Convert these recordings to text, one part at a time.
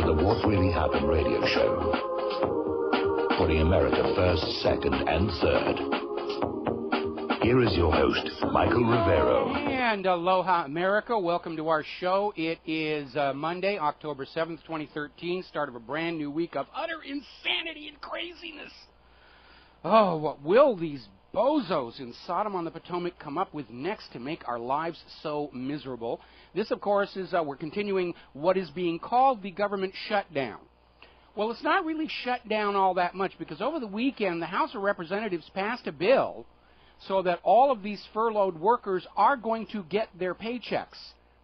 the What Really Happened radio show, putting America first, second, and third. Here is your host, Michael Rivero. And aloha, America. Welcome to our show. It is Monday, October 7th, 2013, start of a brand new week of utter insanity and craziness. Oh, what will these bozos in Sodom on the Potomac come up with next to make our lives so miserable? This, of course, is we're continuing what is being called the government shutdown. Well, it's not really shut down all that much because over the weekend the House of Representatives passed a bill so that all of these furloughed workers are going to get their paychecks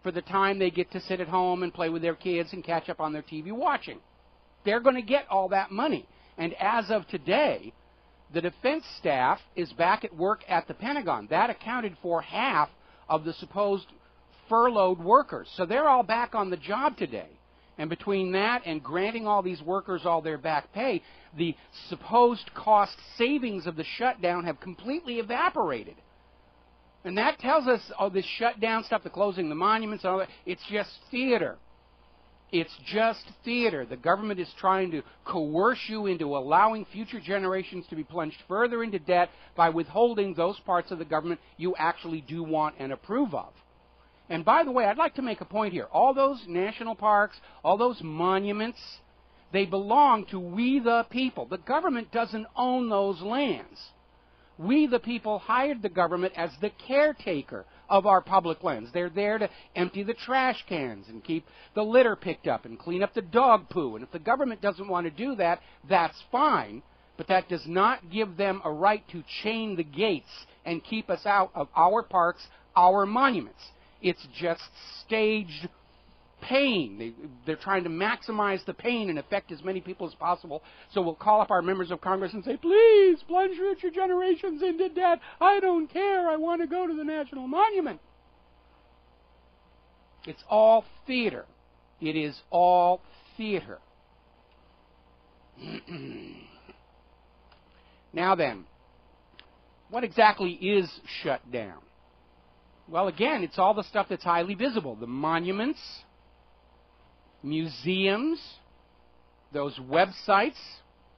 for the time they get to sit at home and play with their kids and catch up on their TV watching. They're going to get all that money. And as of today, the defense staff is back at work at the Pentagon. That accounted for half of the supposed furloughed workers. So they're all back on the job today. And between that and granting all these workers all their back pay, the supposed cost savings of the shutdown have completely evaporated. And that tells us, oh, this shutdown stuff, the closing the monuments, all that, it's just theater. It's just theater. The government is trying to coerce you into allowing future generations to be plunged further into debt by withholding those parts of the government you actually do want and approve of. And by the way, I'd like to make a point here. All those national parks, all those monuments, they belong to we the people. The government doesn't own those lands. We the people hired the government as the caretaker of our public lands. They're there to empty the trash cans and keep the litter picked up and clean up the dog poo. And if the government doesn't want to do that, that's fine. But that does not give them a right to chain the gates and keep us out of our parks, our monuments. It's just staged pain. They're trying to maximize the pain and affect as many people as possible. So we'll call up our members of Congress and say, please plunge future generations into debt. I don't care. I want to go to the National Monument. It's all theater. It is all theater. Now then, what exactly is shut down? Well, again, it's all the stuff that's highly visible. The monuments, museums, those websites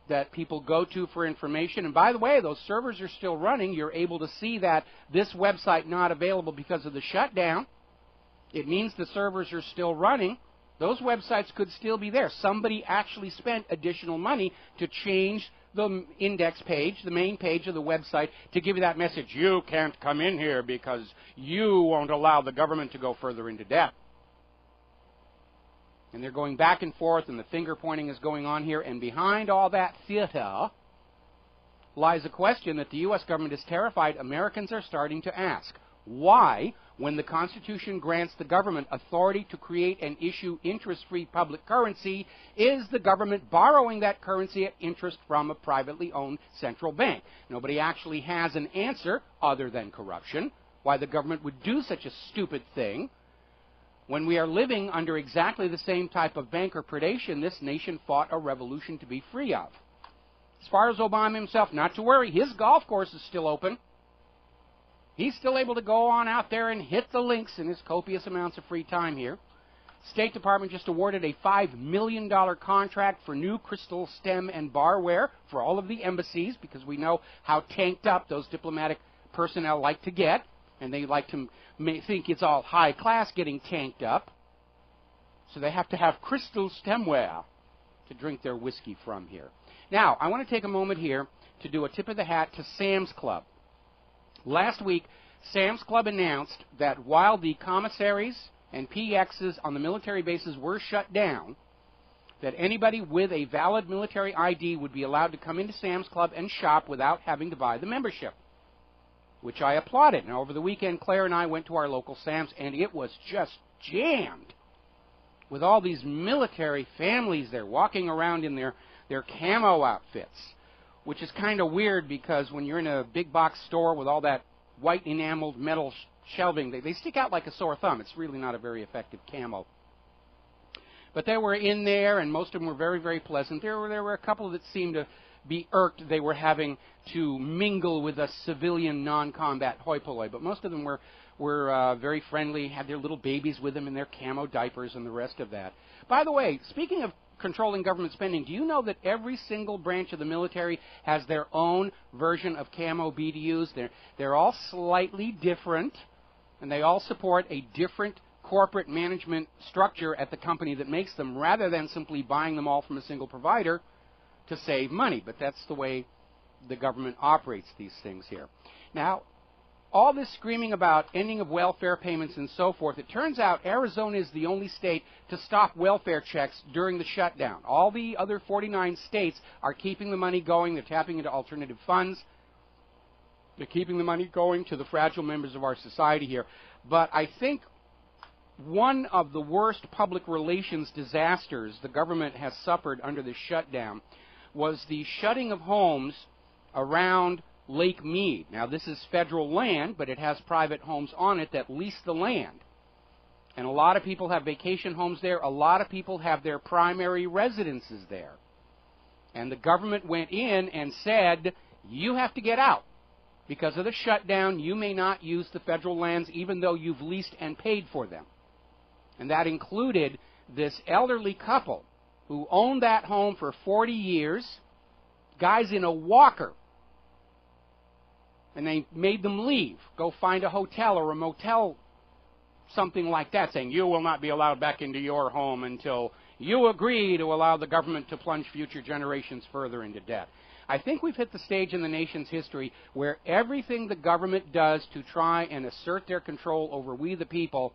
that people go to for information. And by the way, those servers are still running. You're able to see that this website not available because of the shutdown. It means the servers are still running. Those websites could still be there. Somebody actually spent additional money to change the index page, the main page of the website, to give you that message. You can't come in here because you won't allow the government to go further into debt. And they're going back and forth, and the finger pointing is going on here. And behind all that theater lies a question that the U.S. government is terrified Americans are starting to ask. Why, when the Constitution grants the government authority to create and issue interest-free public currency, is the government borrowing that currency at interest from a privately owned central bank? Nobody actually has an answer other than corruption, why the government would do such a stupid thing. When we are living under exactly the same type of banker predation this nation fought a revolution to be free of. As far as Obama himself, not to worry, his golf course is still open. He's still able to go on out there and hit the links in his copious amounts of free time here. State Department just awarded a $5 million contract for new crystal stem and barware for all of the embassies because we know how tanked up those diplomatic personnel like to get, and they like to think it's all high class getting tanked up. So they have to have crystal stemware to drink their whiskey from here. Now, I want to take a moment here to do a tip of the hat to Sam's Club. Last week, Sam's Club announced that while the commissaries and PXs on the military bases were shut down, that anybody with a valid military ID would be allowed to come into Sam's Club and shop without having to buy the membership, which I applauded. Now, over the weekend, Claire and I went to our local Sam's, and it was just jammed with all these military families there walking around in their camo outfits, which is kind of weird because when you're in a big box store with all that white enameled metal shelving, they stick out like a sore thumb. It's really not a very effective camo. But they were in there, and most of them were very, very pleasant. There were a couple that seemed to be irked they were having to mingle with a civilian non-combat hoi polloi, but most of them were were very friendly, had their little babies with them in their camo diapers and the rest of that. By the way, speaking of controlling government spending, do you know that every single branch of the military has their own version of camo BDUs? They're all slightly different, and they all support a different corporate management structure at the company that makes them, rather than simply buying them all from a single provider to save money. But that's the way the government operates these things here. Now, all this screaming about ending of welfare payments and so forth, it turns out Arizona is the only state to stop welfare checks during the shutdown. All the other 49 states are keeping the money going. They're tapping into alternative funds. They're keeping the money going to the fragile members of our society here. But I think one of the worst public relations disasters the government has suffered under this shutdown was the shutting of homes around Lake Mead. Now, this is federal land, but it has private homes on it that lease the land. And a lot of people have vacation homes there. A lot of people have their primary residences there. And the government went in and said, you have to get out. Because of the shutdown, you may not use the federal lands even though you've leased and paid for them. And that included this elderly couple who owned that home for 40 years, guys in a walker. And they made them leave, go find a hotel or a motel, something like that, saying, you will not be allowed back into your home until you agree to allow the government to plunge future generations further into debt. I think we've hit the stage in the nation's history where everything the government does to try and assert their control over we the people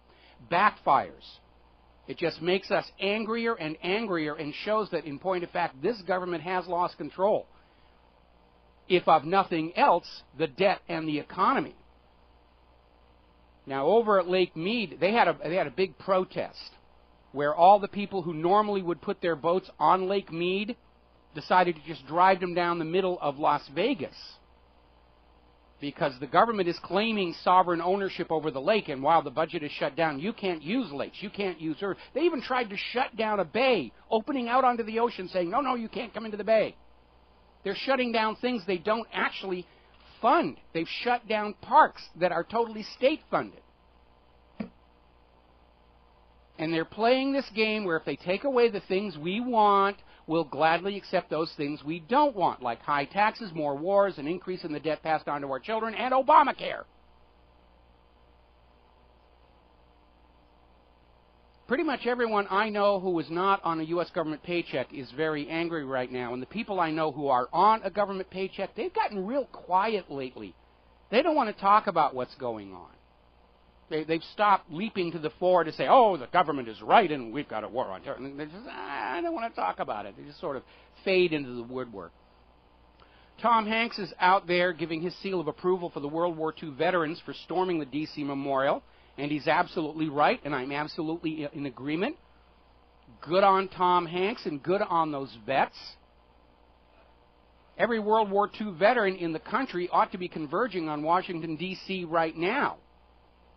backfires. It just makes us angrier and angrier and shows that, in point of fact, this government has lost control. If of nothing else, the debt and the economy. Now, over at Lake Mead, they had a big protest where all the people who normally would put their boats on Lake Mead decided to just drive them down the middle of Las Vegas, because the government is claiming sovereign ownership over the lake, and while the budget is shut down, you can't use lakes, you can't use earth. They even tried to shut down a bay, opening out onto the ocean, saying, no, you can't come into the bay. They're shutting down things they don't actually fund. They've shut down parks that are totally state-funded. And they're playing this game where if they take away the things we want, we'll gladly accept those things we don't want, like high taxes, more wars, an increase in the debt passed on to our children, and Obamacare. Pretty much everyone I know who is not on a U.S. government paycheck is very angry right now. And the people I know who are on a government paycheck, they've gotten real quiet lately. They don't want to talk about what's going on. They've stopped leaping to the fore to say, oh, the government is right and we've got a war on terror. And they just, I don't want to talk about it. They just sort of fade into the woodwork. Tom Hanks is out there giving his seal of approval for the World War II veterans for storming the D.C. Memorial. And he's absolutely right, and I'm absolutely in agreement. Good on Tom Hanks and good on those vets. Every World War II veteran in the country ought to be converging on Washington, D.C. right now.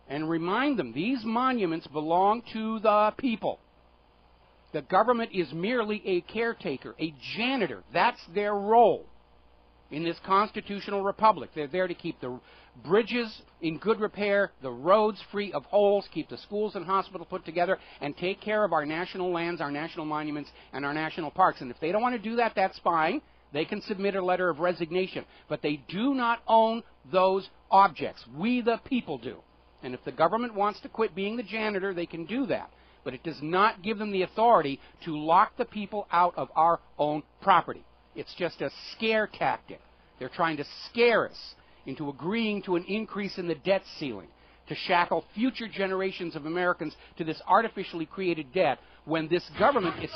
And remind them, these monuments belong to the people. The government is merely a caretaker, a janitor. That's their role in this constitutional republic. They're there to keep the bridges in good repair, the roads free of holes, keep the schools and hospitals put together, and take care of our national lands, our national monuments, and our national parks. And if they don't want to do that, that's fine. They can submit a letter of resignation. But they do not own those objects. We, the people, do. And if the government wants to quit being the janitor, they can do that. But it does not give them the authority to lock the people out of our own property. It's just a scare tactic. They're trying to scare us into agreeing to an increase in the debt ceiling, to shackle future generations of Americans to this artificially created debt when this government is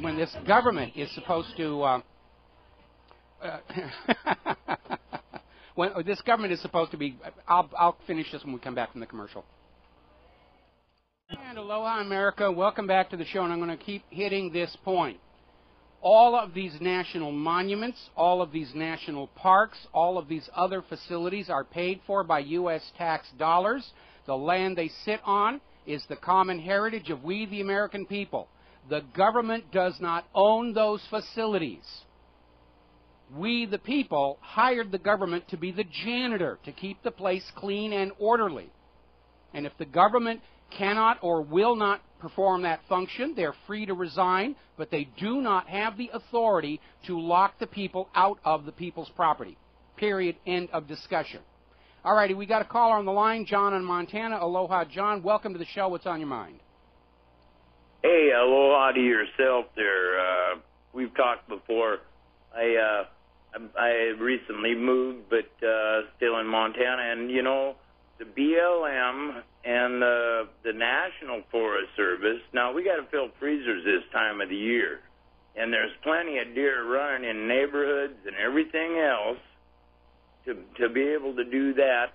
when this government is supposed to when this government is supposed to be. I'll finish this when we come back from the commercial. And aloha, America. Welcome back to the show, and I'm going to keep hitting this point. All of these national monuments, all of these national parks, all of these other facilities are paid for by U.S. tax dollars. The land they sit on is the common heritage of we, the American people. The government does not own those facilities. We, the people, hired the government to be the janitor, to keep the place clean and orderly. And if the government cannot or will not perform that function, they're free to resign, but they do not have the authority to lock the people out of the people's property. Period. End of discussion. All righty, we got a caller on the line, John in Montana. Aloha, John. Welcome to the show. What's on your mind? Hey, aloha to yourself there. We've talked before. I recently moved, but still in Montana, and you know, the BLM and the National Forest Service. Now we got to fill freezers this time of the year, and there's plenty of deer running in neighborhoods and everything else to be able to do that.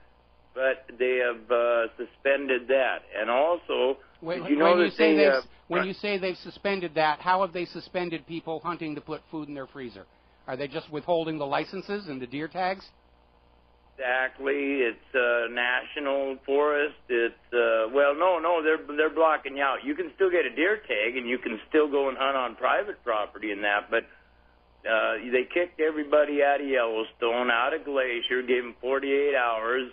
But they have suspended that, and also when you say they've suspended that, how have they suspended people hunting to put food in their freezer? Are they just withholding the licenses and the deer tags? Exactly. It's national forest. It's no, they're blocking you out. You can still get a deer tag, and you can still go and hunt on private property and that. But they kicked everybody out of Yellowstone, out of Glacier, gave them 48 hours,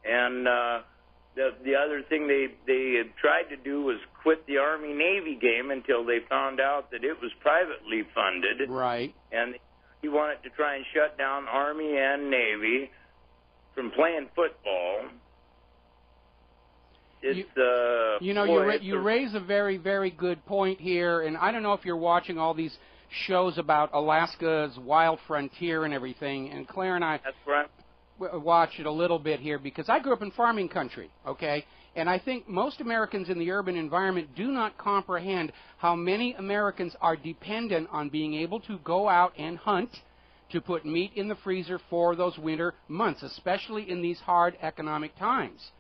and the other thing they had tried to do was quit the Army-Navy game until they found out that it was privately funded. Right. And he wanted to try and shut down Army and Navy from playing football. It's you raise a very, very good point here, and I don't know if you're watching all these shows about Alaska's wild frontier and everything, and Claire and I watch it a little bit here because I grew up in farming country, okay? And I think most Americans in the urban environment do not comprehend how many Americans are dependent on being able to go out and hunt to put meat in the freezer for those winter months, especially in these hard economic times.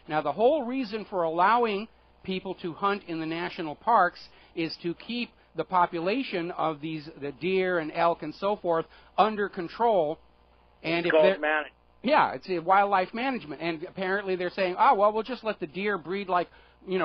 Now, the whole reason for allowing people to hunt in the national parks is to keep the population of the deer and elk and so forth under control. And it's wildlife management. And apparently they're saying, we'll just let the deer breed like,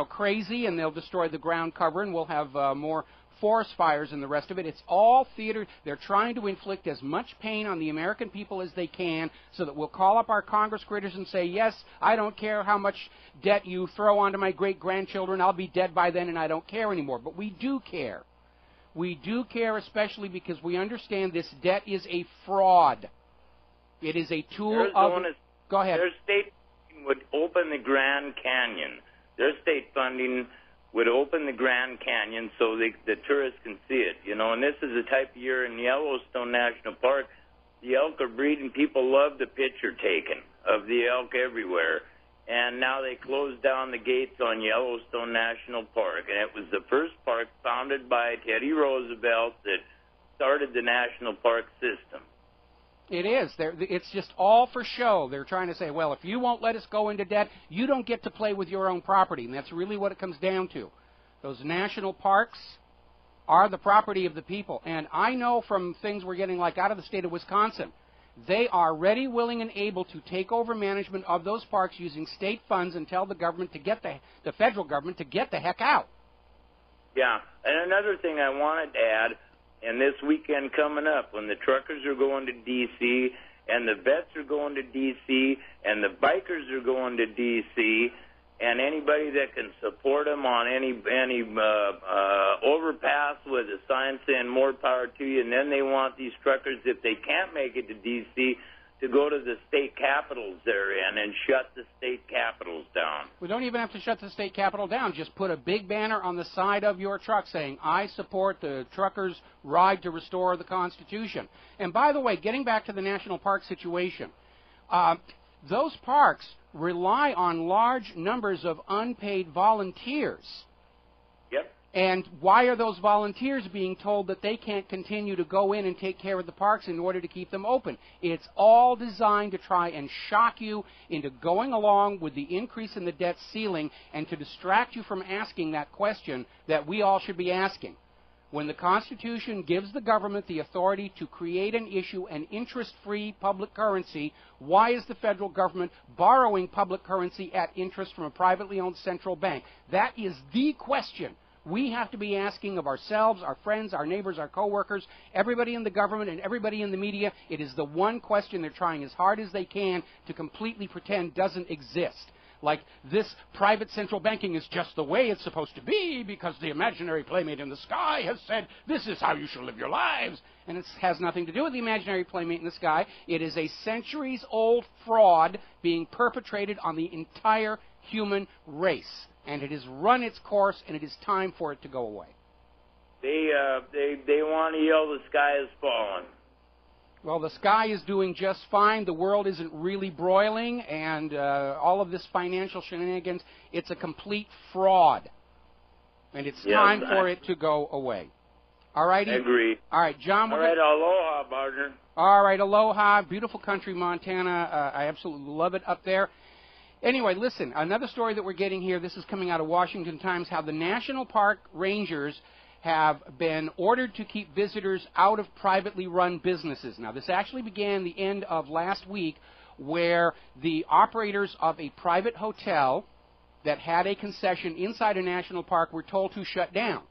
crazy, and they'll destroy the ground cover, and we'll have more forest fires and the rest of it. It's all theater. They're trying to inflict as much pain on the American people as they can so that we'll call up our Congress critters and say, yes, I don't care how much debt you throw onto my great-grandchildren. I'll be dead by then, and I don't care anymore. But we do care. We do care, especially because we understand this debt is a fraud. It is a tool Go ahead. Their state would open the Grand Canyon. Their state funding would open the Grand Canyon so the tourists can see it. And this is the type of year in Yellowstone National Park, the elk are breeding. People love the picture taken of the elk everywhere. And now they closed down the gates on Yellowstone National Park. And it was the first park founded by Teddy Roosevelt that started the national park system. It is. It's just all for show. They're trying to say, well, if you won't let us go into debt, you don't get to play with your own property. And that's really what it comes down to. Those national parks are the property of the people. And I know from things we're getting like out of the state of Wisconsin, they are ready, willing, and able to take over management of those parks using state funds and tell the government to get the federal government to get the heck out. Yeah. And another thing I wanted to add, and this weekend coming up, when the truckers are going to D.C., and the vets are going to D.C., and the bikers are going to D.C., and anybody that can support them on any overpass with a sign saying more power to you, and then they want these truckers, if they can't make it to D.C., to go to the state capitals they're in and shut the state capitals down. We don't even have to shut the state capitol down. Just put a big banner on the side of your truck saying, I support the truckers' ride to restore the Constitution. And by the way, getting back to the national park situation, those parks rely on large numbers of unpaid volunteers. Yep. And why are those volunteers being told that they can't continue to go in and take care of the parks in order to keep them open? It's all designed to try and shock you into going along with the increase in the debt ceiling and to distract you from asking that question that we all should be asking. When the Constitution gives the government the authority to create and issue an interest-free public currency, why is the federal government borrowing public currency at interest from a privately owned central bank? That is the question we have to be asking of ourselves, our friends, our neighbors, our coworkers, everybody in the government and everybody in the media. It is the one question they're trying as hard as they can to completely pretend doesn't exist. Like, this private central banking is just the way it's supposed to be because the imaginary playmate in the sky has said this is how you should live your lives. And it has nothing to do with the imaginary playmate in the sky. It is a centuries-old fraud being perpetrated on the entire human race. And it has run its course, and it is time for it to go away. They want to yell the sky is falling. Well, the sky is doing just fine. The world isn't really broiling, and all of this financial shenanigans, it's a complete fraud. And it's time for it to go away. All righty? I agree. All right, John. All right, aloha, partner. All right, aloha. Beautiful country, Montana. I absolutely love it up there. Anyway, listen, another story that we're getting here, this is coming out of Washington Times, how the National Park Rangers have been ordered to keep visitors out of privately run businesses. Now, this actually began the end of last week, where the operators of a private hotel that had a concession inside a national park were told to shut down.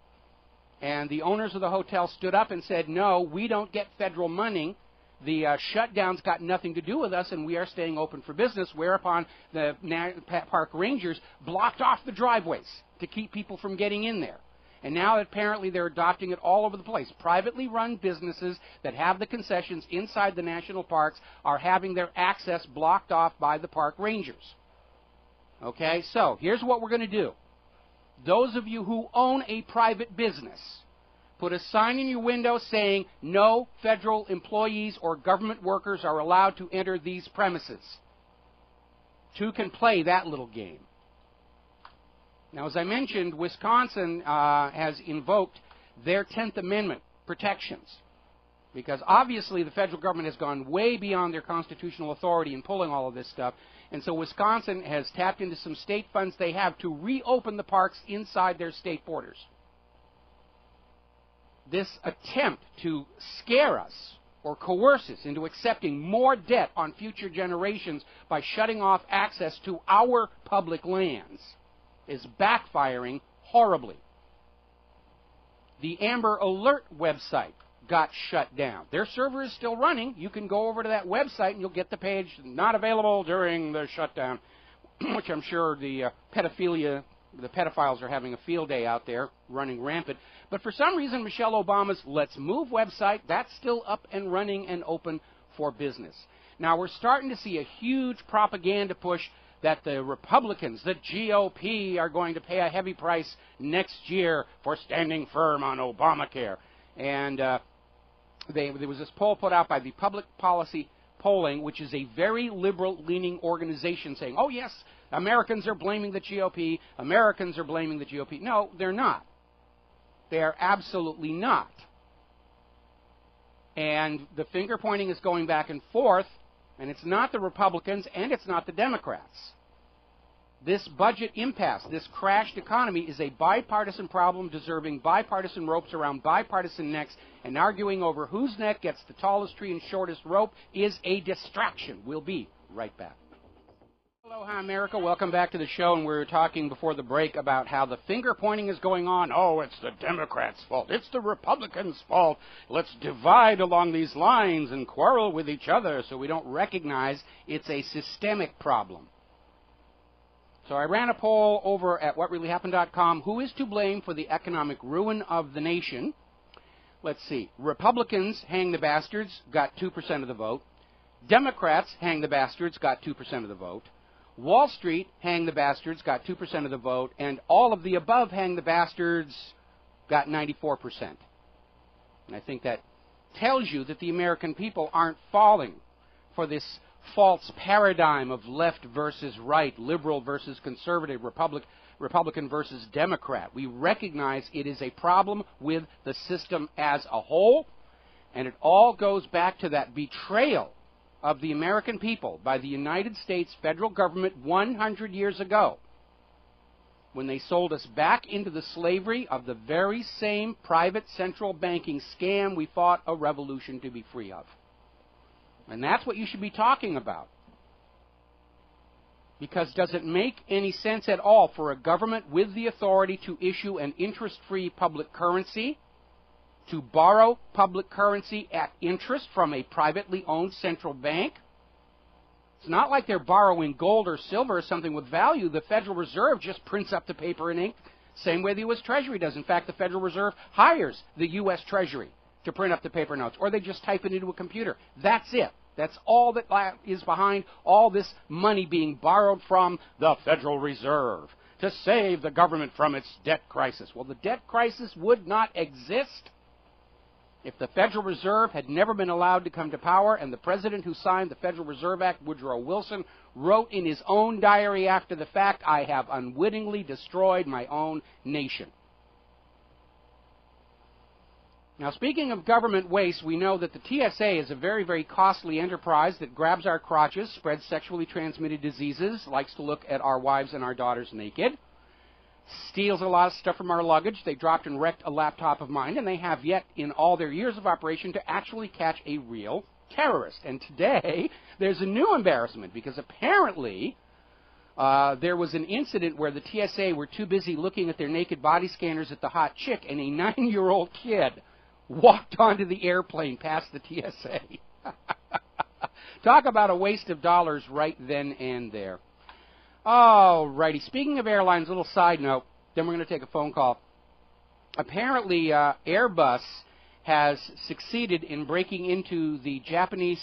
And the owners of the hotel stood up and said, no, we don't get federal money. The shutdown's got nothing to do with us, and we are staying open for business, whereupon the park rangers blocked off the driveways to keep people from getting in there. And now apparently they're adopting it all over the place. Privately run businesses that have the concessions inside the national parks are having their access blocked off by the park rangers. Okay, so here's what we're going to do. Those of you who own a private business, put a sign in your window saying no federal employees or government workers are allowed to enter these premises. Two can play that little game. Now, as I mentioned, Wisconsin has invoked their 10th Amendment protections because obviously the federal government has gone way beyond their constitutional authority in pulling all of this stuff. And so Wisconsin has tapped into some state funds they have to reopen the parks inside their state borders. This attempt to scare us or coerce us into accepting more debt on future generations by shutting off access to our public lands is backfiring horribly. The Amber Alert website got shut down. Their server is still running. You can go over to that website and you'll get the page not available during the shutdown, which I'm sure the pedophiles are having a field day out there running rampant. But for some reason, Michelle Obama's Let's Move website, that's still up and running and open for business. Now, we're starting to see a huge propaganda push that the Republicans, the GOP, are going to pay a heavy price next year for standing firm on Obamacare. And there was this poll put out by the Public Policy Polling, which is a very liberal-leaning organization, saying, oh, yes, Americans are blaming the GOP, Americans are blaming the GOP. No, they're not. They are absolutely not. And the finger-pointing is going back and forth, and it's not the Republicans and it's not the Democrats. This budget impasse, this crashed economy, is a bipartisan problem deserving bipartisan ropes around bipartisan necks, and arguing over whose neck gets the tallest tree and shortest rope is a distraction. We'll be right back. Aloha, America. Welcome back to the show, and we were talking before the break about how the finger-pointing is going on. Oh, it's the Democrats' fault. It's the Republicans' fault. Let's divide along these lines and quarrel with each other so we don't recognize it's a systemic problem. So I ran a poll over at whatreallyhappened.com. Who is to blame for the economic ruin of the nation? Let's see. Republicans, hang the bastards, got 2% of the vote. Democrats, hang the bastards, got 2% of the vote. Wall Street, hang the bastards, got 2% of the vote. And all of the above, hang the bastards, got 94%. And I think that tells you that the American people aren't falling for this false paradigm of left versus right, liberal versus conservative, Republican versus Democrat. We recognize it is a problem with the system as a whole, and it all goes back to that betrayal of the American people by the United States federal government 100 years ago, when they sold us back into the slavery of the very same private central banking scam we fought a revolution to be free of. And that's what you should be talking about. Because does it make any sense at all for a government with the authority to issue an interest-free public currency to borrow public currency at interest from a privately owned central bank? It's not like they're borrowing gold or silver or something with value. The Federal Reserve just prints up the paper and ink, same way the U.S. Treasury does. In fact, the Federal Reserve hires the U.S. Treasury to print up the paper notes, or they just type it into a computer. That's it. That's all that is behind all this money being borrowed from the Federal Reserve to save the government from its debt crisis. Well, the debt crisis would not exist if the Federal Reserve had never been allowed to come to power, and the president who signed the Federal Reserve Act, Woodrow Wilson, wrote in his own diary after the fact, "I have unwittingly destroyed my own nation." Now, speaking of government waste, we know that the TSA is a very, very costly enterprise that grabs our crotches, spreads sexually transmitted diseases, likes to look at our wives and our daughters naked, steals a lot of stuff from our luggage. They dropped and wrecked a laptop of mine, and they have yet, in all their years of operation, to actually catch a real terrorist. And today, there's a new embarrassment, because apparently there was an incident where the TSA were too busy looking at their naked body scanners at the hot chick, and a 9-year-old kid walked onto the airplane past the TSA. Talk about a waste of dollars right then and there. All righty. Speaking of airlines, a little side note, then we're going to take a phone call. Apparently, Airbus has succeeded in breaking into the Japanese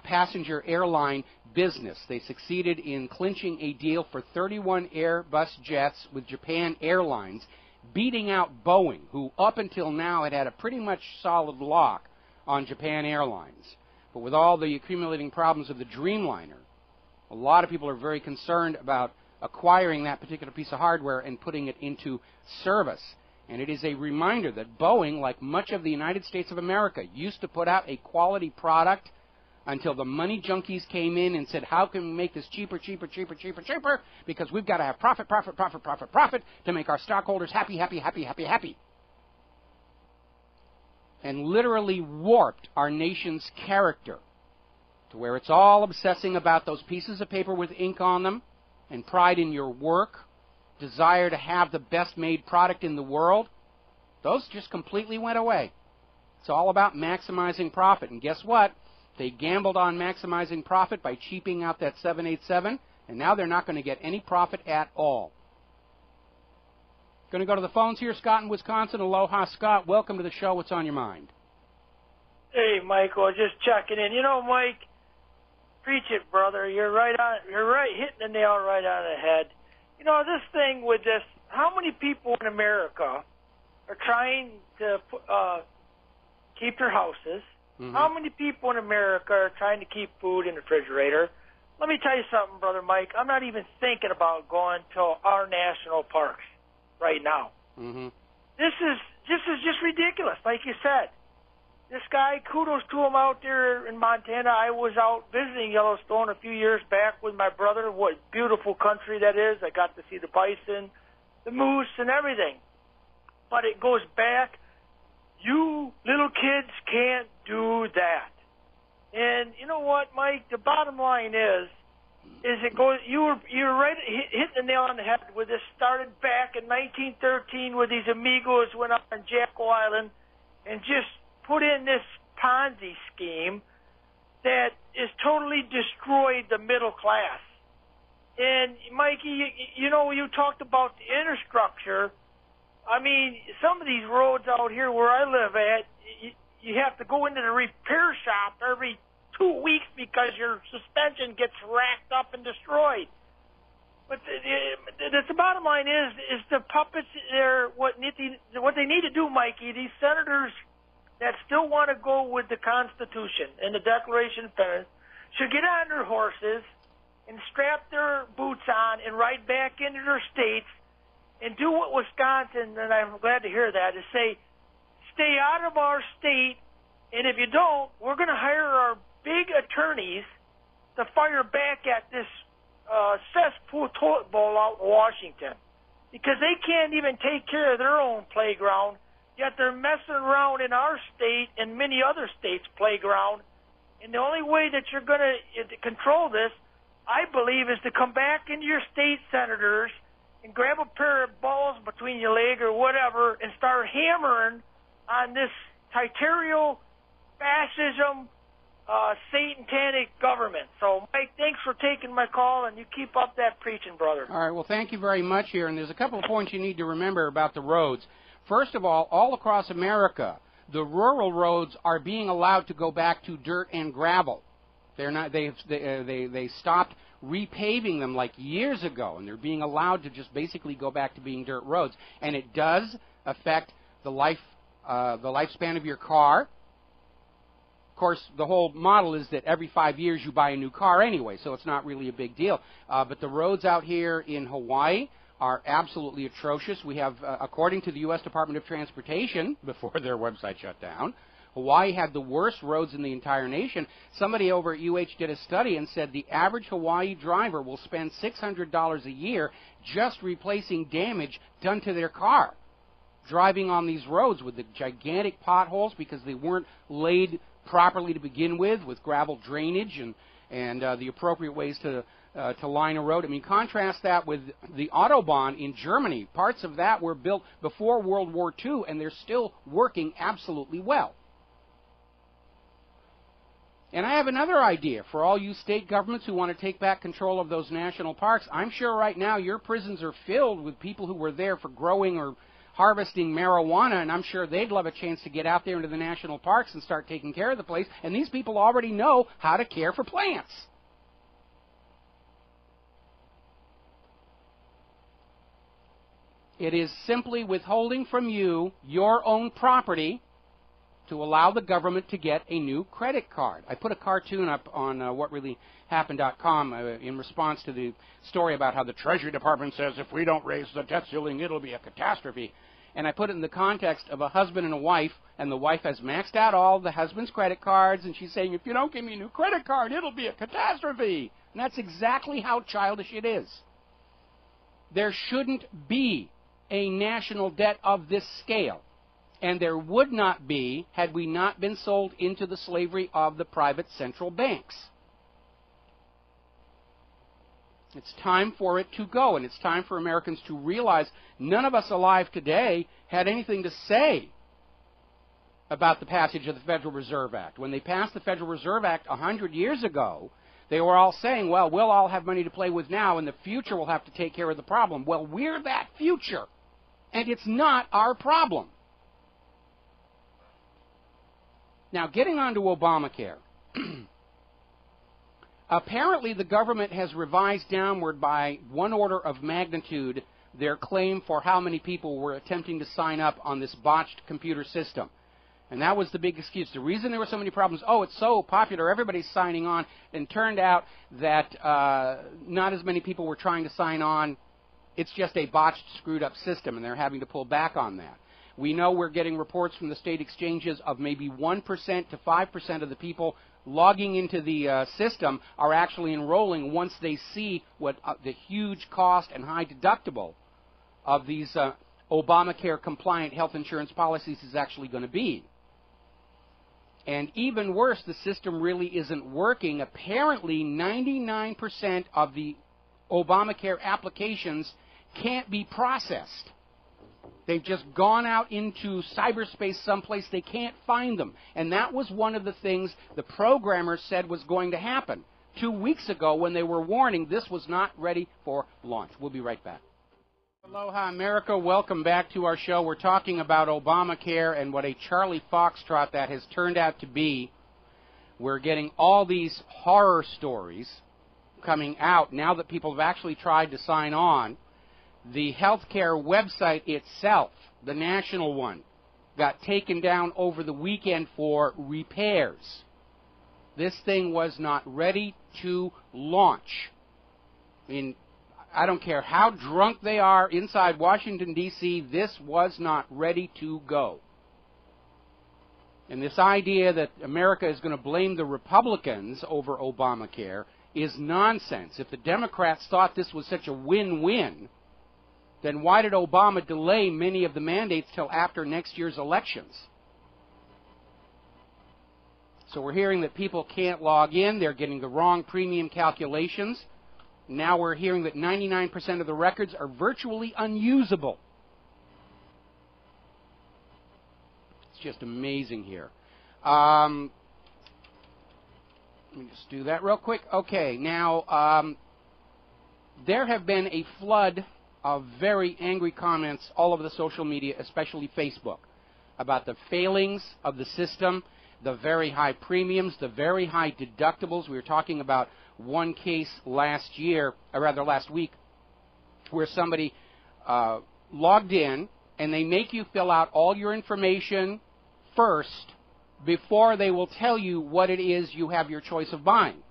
passenger airline business. They succeeded in clinching a deal for 31 Airbus jets with Japan Airlines, beating out Boeing, who up until now had a pretty much solid lock on Japan Airlines. But with all the accumulating problems of the Dreamliner, a lot of people are very concerned about acquiring that particular piece of hardware and putting it into service. And it is a reminder that Boeing, like much of the United States of America, used to put out a quality product until the money junkies came in and said, how can we make this cheaper, cheaper, cheaper, cheaper, cheaper? Because we've got to have profit, profit, profit, profit, profit to make our stockholders happy, happy, happy, happy, happy. And literally warped our nation's character to where it's all obsessing about those pieces of paper with ink on them and pride in your work, desire to have the best made product in the world. Those just completely went away. It's all about maximizing profit. And guess what? They gambled on maximizing profit by cheaping out that 787, and now they're not going to get any profit at all. Going to go to the phones here. Scott in Wisconsin. Aloha, Scott. Welcome to the show. What's on your mind? Hey, Michael. Just checking in. You know, Mike, preach it, brother. You're right on. You're right, hitting the nail right on the head. You know, this thing with this, how many people in America are trying to keep their houses? Mm-hmm. How many people in America are trying to keep food in the refrigerator? Let me tell you something, Brother Mike. I'm not even thinking about going to our national parks right now. Mm-hmm. This is just ridiculous, like you said. This guy, kudos to him out there in Montana. I was out visiting Yellowstone a few years back with my brother. What beautiful country that is. I got to see the bison, the moose, and everything. But it goes back. You little kids can't do that. And you know what, Mike? The bottom line is it goes. You're right, hitting the nail on the head with this. Started back in 1913 where these amigos went up on Jekyll Island and just put in this Ponzi scheme that has totally destroyed the middle class. And Mikey, you know, you talked about the infrastructure. I mean, some of these roads out here where I live at, you have to go into the repair shop every 2 weeks because your suspension gets racked up and destroyed. But the bottom line is the puppets there. What they need to do, Mikey, these senators that still want to go with the Constitution and the Declaration of Independence should get on their horses and strap their boots on and ride back into their states and do what Wisconsin, and I'm glad to hear that, is say, stay out of our state, and if you don't, we're going to hire our big attorneys to fire back at this cesspool toilet bowl out in Washington, because they can't even take care of their own playground, yet they're messing around in our state and many other states' playground, and the only way that you're going to control this I believe, is to come back into your state senators and grab a pair of balls between your leg or whatever and start hammering on this dictatorial fascism, satanic government. So, Mike, thanks for taking my call, and you keep up that preaching, brother. All right, well, thank you very much here, and there's a couple of points you need to remember about the roads. First of all across America, the rural roads are being allowed to go back to dirt and gravel. They're not. They stopped repaving them like years ago, and they're being allowed to just basically go back to being dirt roads. And it does affect the lifespan of your car. Of course, the whole model is that every 5 years you buy a new car anyway, so it's not really a big deal. But the roads out here in Hawaii are absolutely atrocious. We have, according to the U.S. Department of Transportation, before their website shut down, Hawaii had the worst roads in the entire nation. Somebody over at UH did a study and said the average Hawaii driver will spend $600 a year just replacing damage done to their car, driving on these roads with the gigantic potholes because they weren't laid properly to begin with gravel drainage and the appropriate ways to line a road. I mean, contrast that with the Autobahn in Germany. Parts of that were built before World War II, and they're still working absolutely well. And I have another idea for all you state governments who want to take back control of those national parks. I'm sure right now your prisons are filled with people who were there for growing or harvesting marijuana, and I'm sure they'd love a chance to get out there into the national parks and start taking care of the place. And these people already know how to care for plants. It is simply withholding from you your own property to allow the government to get a new credit card. I put a cartoon up on whatreallyhappened.com in response to the story about how the Treasury Department says if we don't raise the debt ceiling, it'll be a catastrophe. And I put it in the context of a husband and a wife, and the wife has maxed out all the husband's credit cards, and she's saying, if you don't give me a new credit card, it'll be a catastrophe. And that's exactly how childish it is. There shouldn't be a national debt of this scale. And there would not be had we not been sold into the slavery of the private central banks. It's time for it to go, and it's time for Americans to realize none of us alive today had anything to say about the passage of the Federal Reserve Act. When they passed the Federal Reserve Act 100 years ago, they were all saying, well, we'll all have money to play with now, and the future will have to take care of the problem. Well, we're that future, and it's not our problem. Now, getting on to Obamacare. Apparently, the government has revised downward by one order of magnitude their claim for how many people were attempting to sign up on this botched computer system. And that was the big excuse. The reason there were so many problems, it's so popular, everybody's signing on, and turned out that not as many people were trying to sign on. It's just a botched, screwed-up system, and they're having to pull back on that. We know we're getting reports from the state exchanges of maybe 1% to 5% of the people logging into the system are actually enrolling once they see what the huge cost and high deductible of these Obamacare-compliant health insurance policies is actually going to be. And even worse, the system really isn't working. Apparently, 99% of the Obamacare applications can't be processed. They've just gone out into cyberspace someplace. They can't find them. And that was one of the things the programmers said was going to happen 2 weeks ago when they were warning this was not ready for launch. We'll be right back. Aloha, America. Welcome back to our show. We're talking about Obamacare and what a Charlie Foxtrot that has turned out to be. We're getting all these horror stories coming out now that people have actually tried to sign on. The healthcare website itself, the national one, got taken down over the weekend for repairs. This thing was not ready to launch. I mean, I don't care how drunk they are inside Washington, D.C., this was not ready to go. And this idea that America is going to blame the Republicans over Obamacare is nonsense. If the Democrats thought this was such a win-win, then why did Obama delay many of the mandates till after next year's elections? So we're hearing that people can't log in. They're getting the wrong premium calculations. Now we're hearing that 99% of the records are virtually unusable. It's just amazing here. Let me just do that real quick. Okay, now there have been a flood of very angry comments all over the social media, especially Facebook, about the failings of the system, the very high premiums, the very high deductibles. We were talking about one case last week, where somebody logged in, and they make you fill out all your information first before they will tell you what it is you have your choice of buying.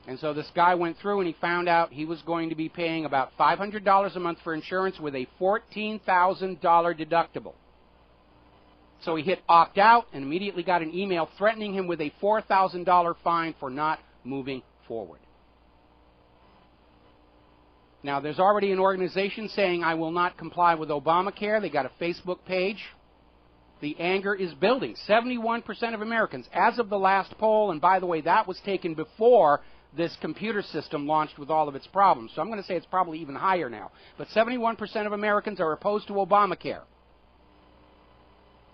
And so this guy went through and he found out he was going to be paying about $500 a month for insurance with a $14,000 deductible. So he hit opt out and immediately got an email threatening him with a $4,000 fine for not moving forward. Now, there's already an organization saying, I will not comply with Obamacare. They got a Facebook page. The anger is building. 71% of Americans, as of the last poll, and by the way, that was taken before this computer system launched with all of its problems. So I'm going to say it's probably even higher now. But 71% of Americans are opposed to Obamacare.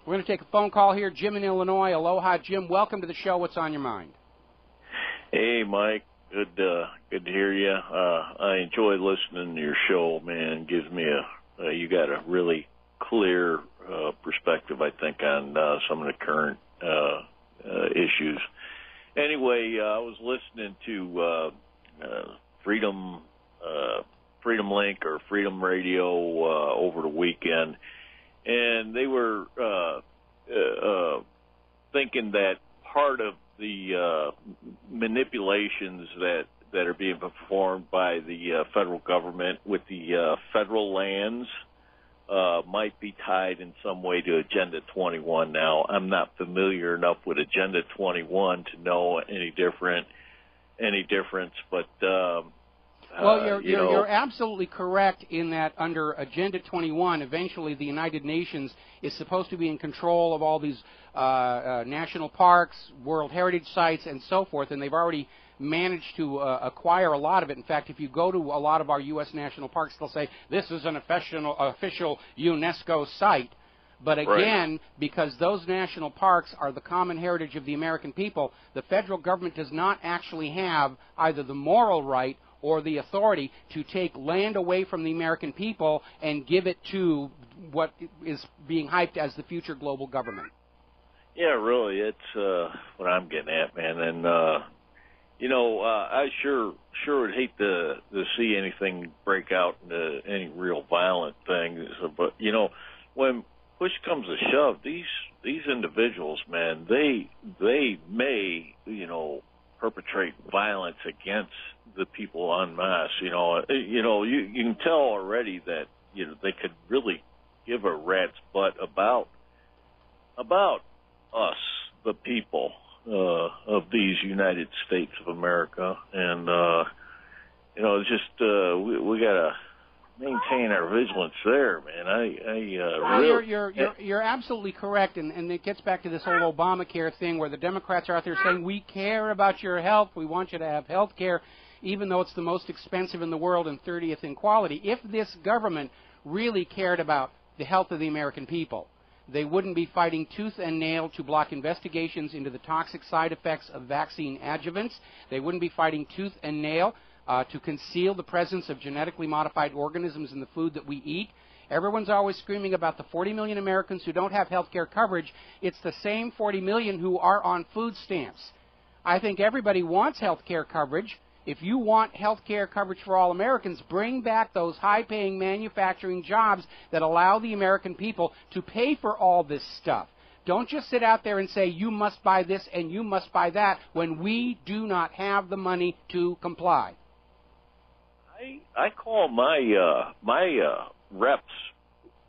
We're going to take a phone call here. Jim in Illinois. Aloha, Jim. Welcome to the show. What's on your mind? Hey, Mike. Good to hear you. I enjoy listening to your show, man. Gives me you got a really clear perspective, I think, on some of the current issues. Anyway, I was listening to Freedom Link or Freedom Radio over the weekend, and they were thinking that part of the manipulations that are being performed by the federal government with the federal lands might be tied in some way to Agenda 21. Now, I'm not familiar enough with Agenda 21 to know any difference, but well, you're absolutely correct in that under Agenda 21, eventually the United Nations is supposed to be in control of all these national parks, World Heritage Sites, and so forth, and they've already managed to acquire a lot of it. In fact, if you go to a lot of our U.S. national parks, they'll say, this is an official UNESCO site. But again, because those national parks are the common heritage of the American people, the federal government does not actually have either the moral right or the authority to take land away from the American people and give it to what is being hyped as the future global government. Yeah, really, it's what I'm getting at, man. And I sure would hate to see anything break out into any real violent things. But when push comes to shove, these individuals, man, they may perpetrate violence against the people en masse. You can tell already that they could really give a rat's butt about us, the people of these United States of America, and it's just we gotta maintain our vigilance there, man. You're absolutely correct, and it gets back to this whole Obamacare thing where the Democrats are out there saying, we care about your health, we want you to have health care, even though it's the most expensive in the world and 30th in quality. If this government really cared about the health of the American people, they wouldn't be fighting tooth and nail to block investigations into the toxic side effects of vaccine adjuvants. They wouldn't be fighting tooth and nail to conceal the presence of genetically modified organisms in the food that we eat. Everyone's always screaming about the 40 million Americans who don't have health care coverage. It's the same 40 million who are on food stamps. I think everybody wants health care coverage. If you want health care coverage for all Americans, bring back those high-paying manufacturing jobs that allow the American people to pay for all this stuff. Don't just sit out there and say, you must buy this and you must buy that, when we do not have the money to comply. I call my reps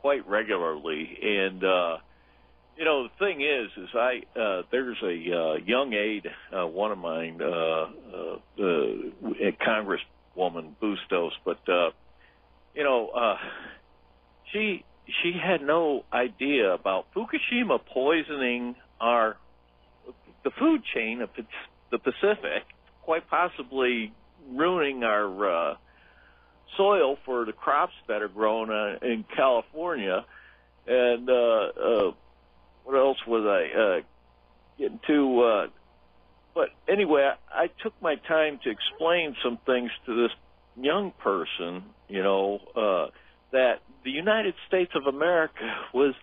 quite regularly, and the thing is there's a young aide, one of mine, Congresswoman Bustos, but she had no idea about Fukushima poisoning our the food chain of the Pacific, quite possibly ruining our soil for the crops that are grown in California. And what else was I getting to? But anyway, I took my time to explain some things to this young person, that the United States of America was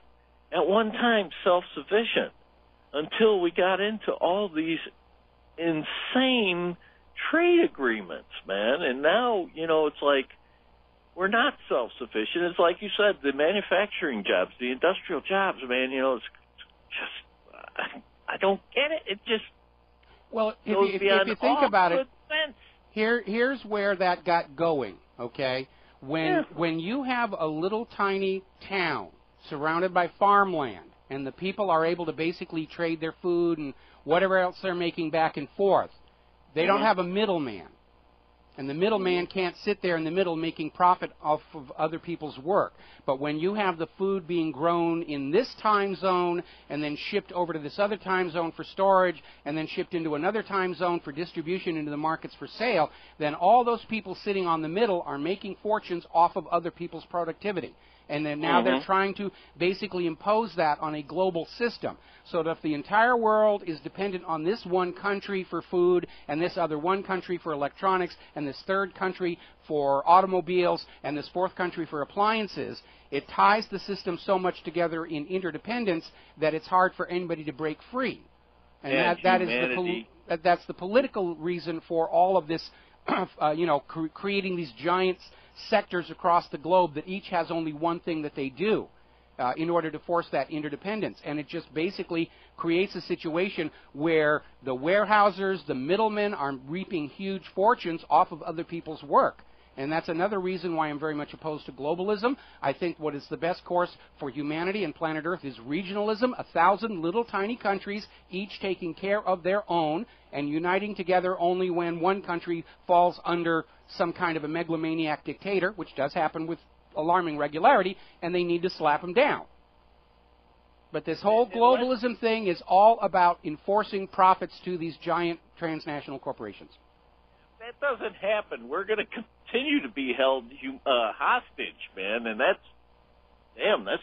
at one time self-sufficient until we got into all these insane trade agreements, man. And now, it's like we're not self-sufficient. It's like you said, the manufacturing jobs, the industrial jobs, man, it's just, I don't get it. It just if you think about it, here's where that got going, okay? When you have a little tiny town surrounded by farmland and the people are able to basically trade their food and whatever else they're making back and forth, they don't have a middleman. And the middleman can't sit there in the middle making profit off of other people's work. But when you have the food being grown in this time zone and then shipped over to this other time zone for storage and then shipped into another time zone for distribution into the markets for sale, then all those people sitting on the middle are making fortunes off of other people's productivity. And then now they're trying to basically impose that on a global system. So that if the entire world is dependent on this one country for food and this other one country for electronics and this third country for automobiles and this fourth country for appliances, it ties the system so much together in interdependence that it's hard for anybody to break free. And that's the political reason for all of this, creating these giant sectors across the globe that each has only one thing that they do in order to force that interdependence. And it just basically creates a situation where the warehousers, the middlemen, are reaping huge fortunes off of other people's work. And that's another reason why I'm very much opposed to globalism. I think what is the best course for humanity and planet Earth is regionalism, 1,000 little tiny countries, each taking care of their own and uniting together only when one country falls under some kind of a megalomaniac dictator, which does happen with alarming regularity, and they need to slap him down. But this whole globalism thing is all about enforcing profits to these giant transnational corporations. That doesn't happen. We're going to continue to be held hostage, man, and that's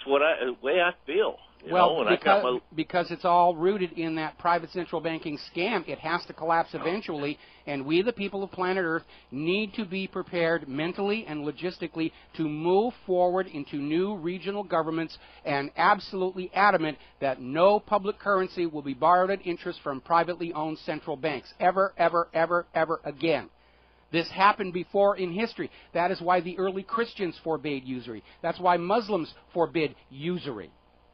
the way I feel. Because it's all rooted in that private central banking scam. It has to collapse eventually, and we, the people of planet Earth, need to be prepared mentally and logistically to move forward into new regional governments and absolutely adamant that no public currency will be borrowed at interest from privately owned central banks ever, ever, ever, ever again. This happened before in history. That is why the early Christians forbade usury. That's why Muslims forbid usury.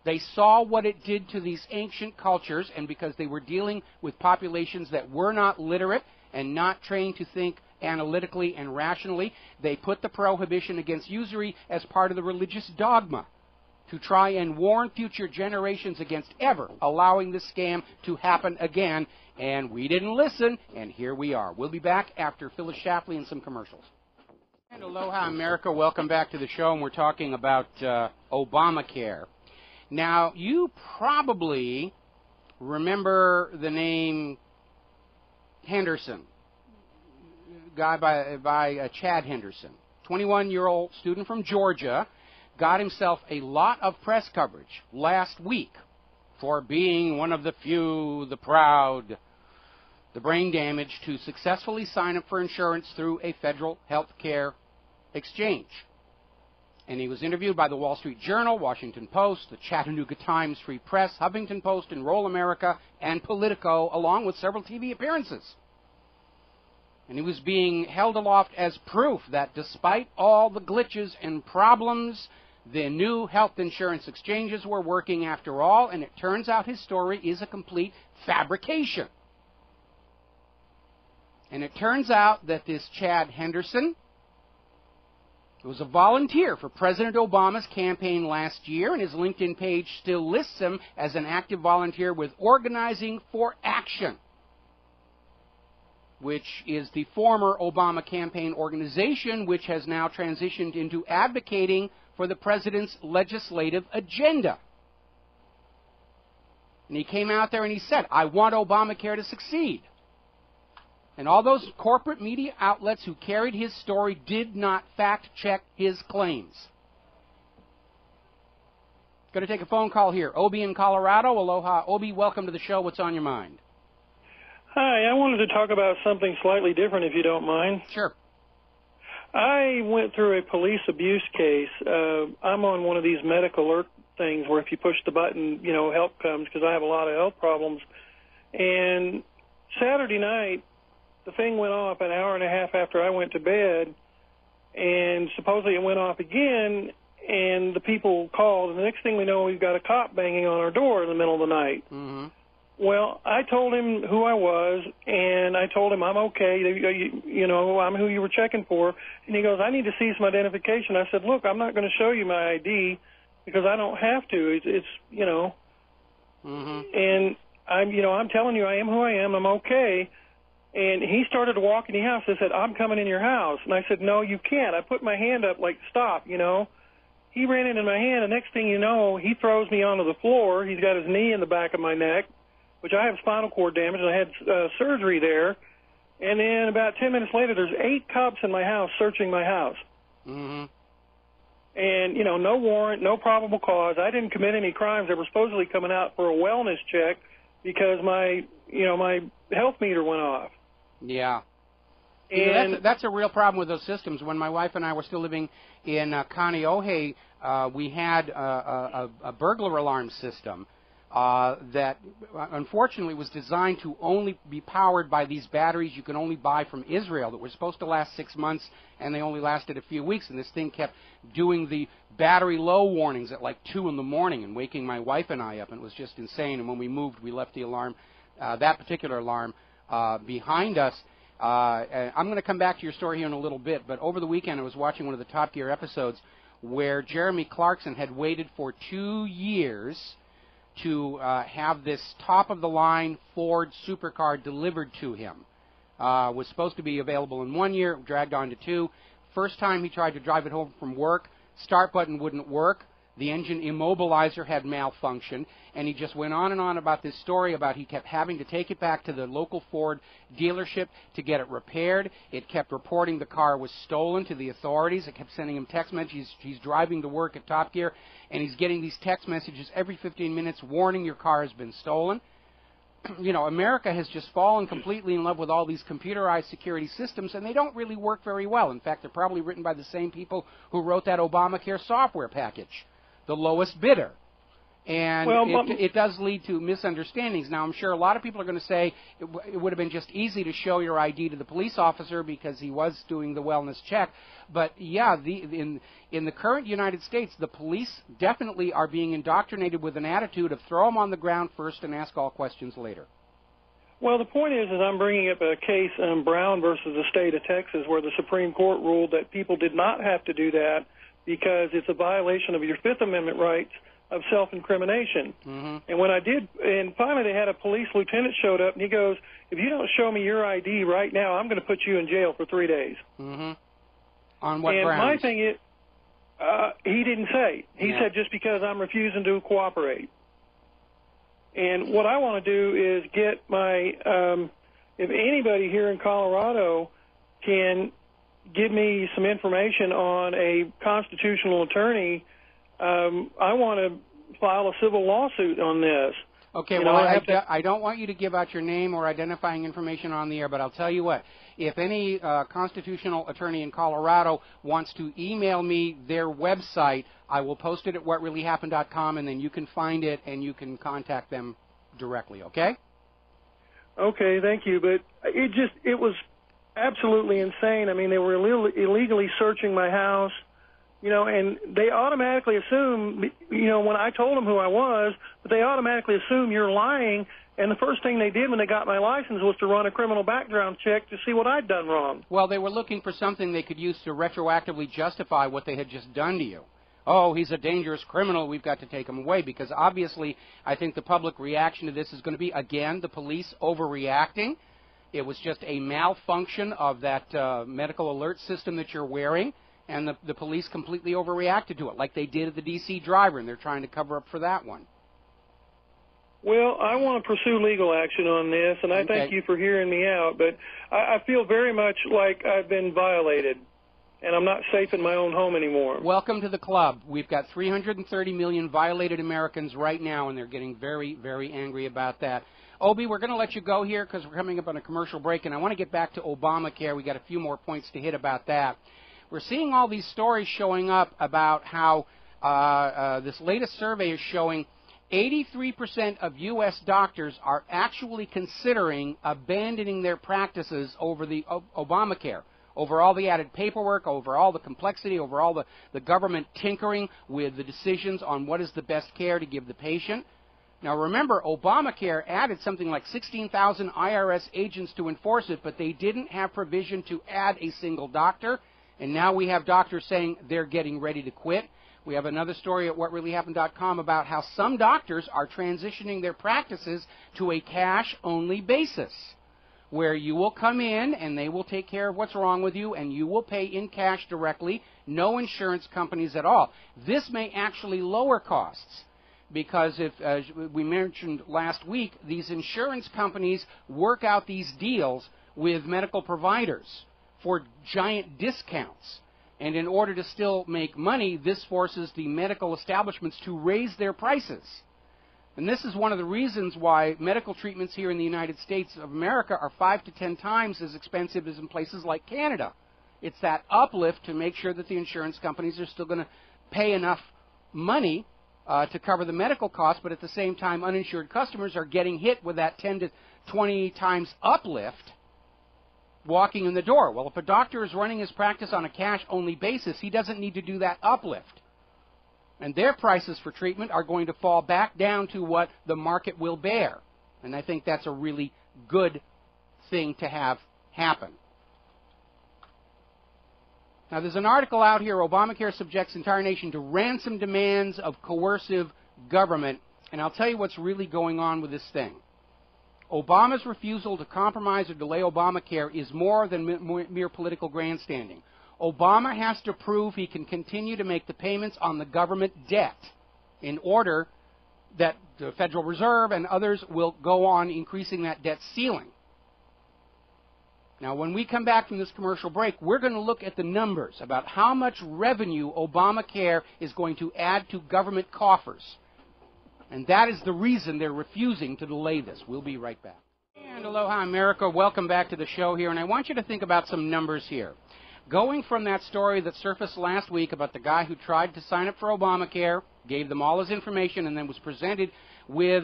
They saw what it did to these ancient cultures, and because they were dealing with populations that were not literate and not trained to think analytically and rationally, they put the prohibition against usury as part of the religious dogma to try and warn future generations against ever allowing this scam to happen again. And we didn't listen, and here we are. We'll be back after Phyllis Schlafly and some commercials. And aloha, America. Welcome back to the show, and we're talking about Obamacare. Now, you probably remember the name Henderson, guy by Chad Henderson, 21-year-old student from Georgia, got himself a lot of press coverage last week for being one of the few, the proud, the brain damaged to successfully sign up for insurance through a federal health care exchange. And he was interviewed by the Wall Street Journal, Washington Post, the Chattanooga Times, Free Press, Huffington Post, Enroll America, and Politico, along with several TV appearances. And he was being held aloft as proof that despite all the glitches and problems, the new health insurance exchanges were working after all, and it turns out his story is a complete fabrication. And it turns out that this Chad Henderson was a volunteer for President Obama's campaign last year, and his LinkedIn page still lists him as an active volunteer with Organizing for Action, which is the former Obama campaign organization, which has now transitioned into advocating for the president's legislative agenda. And he came out there and he said, I want Obamacare to succeed. And all those corporate media outlets who carried his story did not fact-check his claims. Going to take a phone call here. Obi in Colorado. Aloha. Obi, welcome to the show. What's on your mind? Hi, I wanted to talk about something slightly different, if you don't mind. Sure. I went through a police abuse case. I'm on one of these medical alert things where if you push the button, help comes, because I have a lot of health problems. And Saturday night, the thing went off an hour and a half after I went to bed, and supposedly it went off again, and the people called, and the next thing we know, we've got a cop banging on our door in the middle of the night. Mm-hmm. Well, I told him who I was, and I told him I'm okay, I'm who you were checking for, and he goes, I need to see some identification. I said, look, I'm not going to show you my ID because I don't have to. It's Mm-hmm. And I'm telling you I am who I am, I'm okay. And he started to walk in the house. I said, I'm coming in your house. And I said, no, you can't. I put my hand up like, stop, He ran into my hand. The next thing you know, he throws me onto the floor. He's got his knee in the back of my neck, which I have spinal cord damage, and I had surgery there. And then about 10 minutes later, there's 8 cops in my house searching my house. Mm-hmm. And, no warrant, no probable cause. I didn't commit any crimes. They were supposedly coming out for a wellness check because my health meter went off. Yeah. And that's a real problem with those systems. When my wife and I were still living in Kaneohe, we had a burglar alarm system that unfortunately was designed to only be powered by these batteries you can only buy from Israel that were supposed to last 6 months, and they only lasted a few weeks. And this thing kept doing the battery low warnings at like 2 in the morning and waking my wife and I up, and it was just insane. And when we moved, we left the alarm, that particular alarm, behind us. I'm going to come back to your story here in a little bit, but over the weekend I was watching one of the Top Gear episodes where Jeremy Clarkson had waited for 2 years to have this top-of-the-line Ford supercar delivered to him. Was supposed to be available in 1 year, dragged on to 2. First time he tried to drive it home from work, start button wouldn't work. The engine immobilizer had malfunctioned, and he just went on and on about this story about he kept having to take it back to the local Ford dealership to get it repaired. It kept reporting the car was stolen to the authorities. It kept sending him text messages. He's driving to work at Top Gear, and he's getting these text messages every 15 minutes warning your car has been stolen. America has just fallen completely in love with all these computerized security systems, and they don't really work very well. In fact, they're probably written by the same people who wrote that Obamacare software package, the lowest bidder. And it does lead to misunderstandings. Now, I'm sure a lot of people are going to say it would have been just easy to show your ID to the police officer because he was doing the wellness check. But, yeah, in the current United States, the police definitely are being indoctrinated with an attitude of throw them on the ground first and ask all questions later. Well, the point is I'm bringing up a case, Brown versus the state of Texas, where the Supreme Court ruled that people did not have to do that because it's a violation of your Fifth Amendment rights of self-incrimination. Mm-hmm. And when I did, and finally they had a police lieutenant showed up, and he goes, if you don't show me your ID right now, I'm going to put you in jail for 3 days. Mm-hmm. On what and grounds? My thing is, he didn't say. He said just because I'm refusing to cooperate. And what I want to do is get my, if anybody here in Colorado can give me some information on a constitutional attorney, I want to file a civil lawsuit on this. Okay, I don't want you to give out your name or identifying information on the air, but I'll tell you what. If any constitutional attorney in Colorado wants to email me their website, I will post it at whatreallyhappened.com, and then you can find it and you can contact them directly, okay? Okay, thank you. But it was absolutely insane. I mean, they were illegally searching my house. And they automatically assume, when I told them who I was, but they automatically assume you're lying. And the first thing they did when they got my license was to run a criminal background check to see what I'd done wrong. Well, they were looking for something they could use to retroactively justify what they had just done to you. Oh, he's a dangerous criminal, we've got to take him away, because obviously I think the public reaction to this is going to be, again, the police overreacting. It was just a malfunction of that medical alert system that you're wearing. And the police completely overreacted to it, like they did at the D.C. driver, and they're trying to cover up for that one. Well, I want to pursue legal action on this, and I thank you for hearing me out, but I feel very much like I've been violated, and I'm not safe in my own home anymore. Welcome to the club. We've got 330 million violated Americans right now, and they're getting very, very angry about that. Obi, we're going to let you go here because we're coming up on a commercial break, and I want to get back to Obamacare. We got a few more points to hit about that. We're seeing all these stories showing up about how this latest survey is showing 83% of U.S. doctors are actually considering abandoning their practices over the Obamacare, over all the added paperwork, over all the complexity, over all the government tinkering with the decisions on what is the best care to give the patient. Now remember, Obamacare added something like 16,000 IRS agents to enforce it, but they didn't have provision to add a single doctor, and now we have doctors saying they're getting ready to quit. We have another story at whatreallyhappened.com about how some doctors are transitioning their practices to a cash-only basis, where you will come in and they will take care of what's wrong with you and you will pay in cash directly, no insurance companies at all. This may actually lower costs because, if, as we mentioned last week, these insurance companies work out these deals with medical providers for giant discounts. And in order to still make money, this forces the medical establishments to raise their prices. And this is one of the reasons why medical treatments here in the United States of America are 5 to 10 times as expensive as in places like Canada. It's that uplift to make sure that the insurance companies are still going to pay enough money to cover the medical costs, but at the same time uninsured customers are getting hit with that 10 to 20 times uplift walking in the door. Well, if a doctor is running his practice on a cash-only basis, he doesn't need to do that uplift. And their prices for treatment are going to fall back down to what the market will bear. And I think that's a really good thing to have happen. Now, there's an article out here, Obamacare subjects entire nation to ransom demands of coercive government. And I'll tell you what's really going on with this thing. Obama's refusal to compromise or delay Obamacare is more than mere political grandstanding. Obama has to prove he can continue to make the payments on the government debt in order that the Federal Reserve and others will go on increasing that debt ceiling. Now, when we come back from this commercial break, we're going to look at the numbers about how much revenue Obamacare is going to add to government coffers. And that is the reason they're refusing to delay this. We'll be right back. And aloha, America. Welcome back to the show here. And I want you to think about some numbers here. Going from that story that surfaced last week about the guy who tried to sign up for Obamacare, gave them all his information, and then was presented with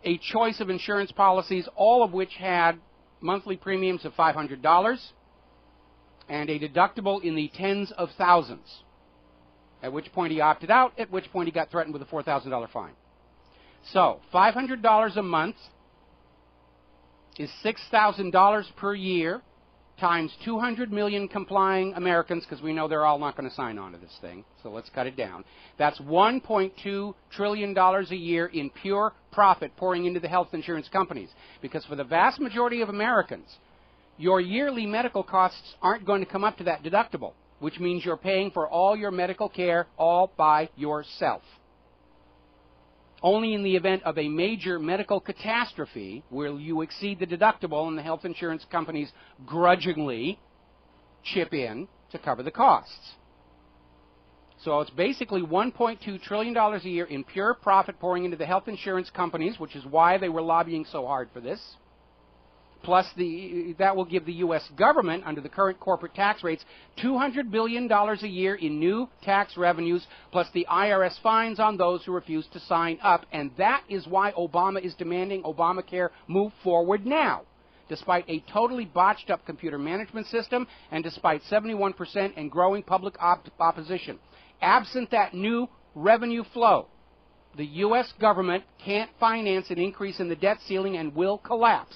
a choice of insurance policies, all of which had monthly premiums of $500 and a deductible in the tens of thousands. At which point he opted out, at which point he got threatened with a $4,000 fine. So, $500 a month is $6,000 per year times 200 million complying Americans, because we know they're all not going to sign on to this thing, so let's cut it down. That's $1.2 trillion a year in pure profit pouring into the health insurance companies. Because for the vast majority of Americans, your yearly medical costs aren't going to come up to that deductible, which means you're paying for all your medical care all by yourself. Only in the event of a major medical catastrophe will you exceed the deductible, and the health insurance companies grudgingly chip in to cover the costs. So it's basically $1.2 trillion a year in pure profit pouring into the health insurance companies, which is why they were lobbying so hard for this. Plus, that will give the U.S. government, under the current corporate tax rates, $200 billion a year in new tax revenues, plus the IRS fines on those who refuse to sign up. And that is why Obama is demanding Obamacare move forward now, despite a totally botched up computer management system and despite 71% and growing public opposition. Absent that new revenue flow, the U.S. government can't finance an increase in the debt ceiling and will collapse.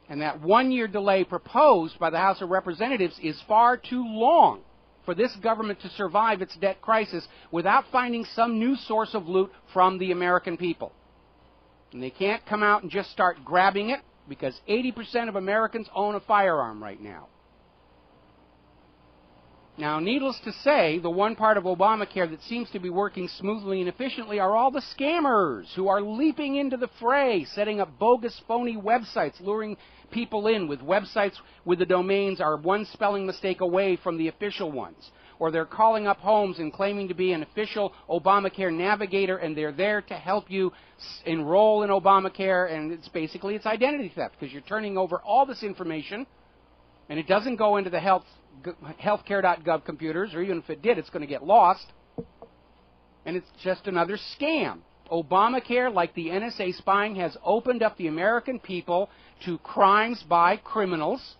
And that one-year delay proposed by the House of Representatives is far too long for this government to survive its debt crisis without finding some new source of loot from the American people. And they can't come out and just start grabbing it, because 80% of Americans own a firearm right now. Now, needless to say, the one part of Obamacare that seems to be working smoothly and efficiently are all the scammers who are leaping into the fray, setting up bogus, phony websites, luring people in with websites with the domains are one spelling mistake away from the official ones. Or they're calling up homes and claiming to be an official Obamacare navigator, and they're there to help you enroll in Obamacare, and it's identity theft, because you're turning over all this information, and it doesn't go into the healthcare.gov computers, or even if it did, it's going to get lost, and it's just another scam. Obamacare, like the NSA spying, has opened up the American people to crimes by criminals,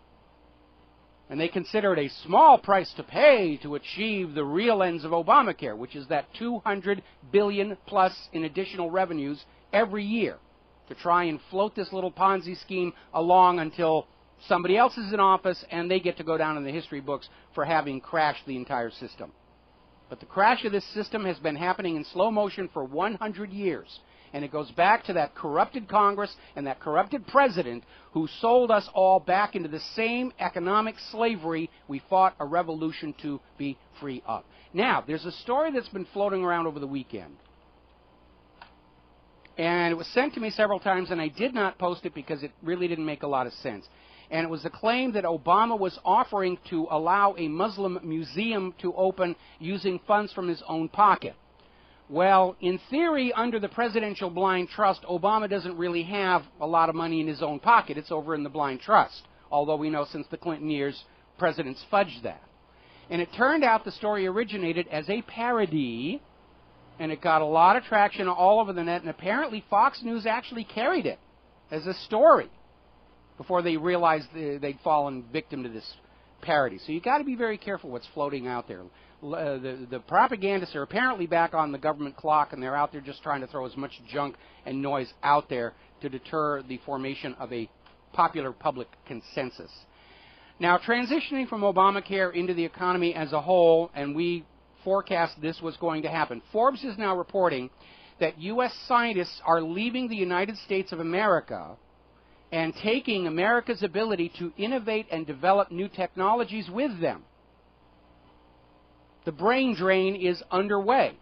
and they consider it a small price to pay to achieve the real ends of Obamacare, which is that $200 billion plus in additional revenues every year to try and float this little Ponzi scheme along until somebody else is in office and they get to go down in the history books for having crashed the entire system. But the crash of this system has been happening in slow motion for 100 years. And it goes back to that corrupted Congress and that corrupted president who sold us all back into the same economic slavery we fought a revolution to be free of. Now, there's a story that's been floating around over the weekend. And it was sent to me several times, and I did not post it because it really didn't make a lot of sense. And it was a claim that Obama was offering to allow a Muslim museum to open using funds from his own pocket. Well, in theory, under the Presidential Blind Trust, Obama doesn't really have a lot of money in his own pocket. It's over in the Blind Trust, although we know since the Clinton years, presidents fudged that. And it turned out the story originated as a parody, and it got a lot of traction all over the net, and apparently Fox News actually carried it as a story before they realized they'd fallen victim to this parody. So you've got to be very careful what's floating out there. The propagandists are apparently back on the government clock, and they're out there just trying to throw as much junk and noise out there to deter the formation of a popular public consensus. Now, transitioning from Obamacare into the economy as a whole, and we forecast this was going to happen, Forbes is now reporting that U.S. scientists are leaving the United States of America and taking America's ability to innovate and develop new technologies with them. The brain drain is underway.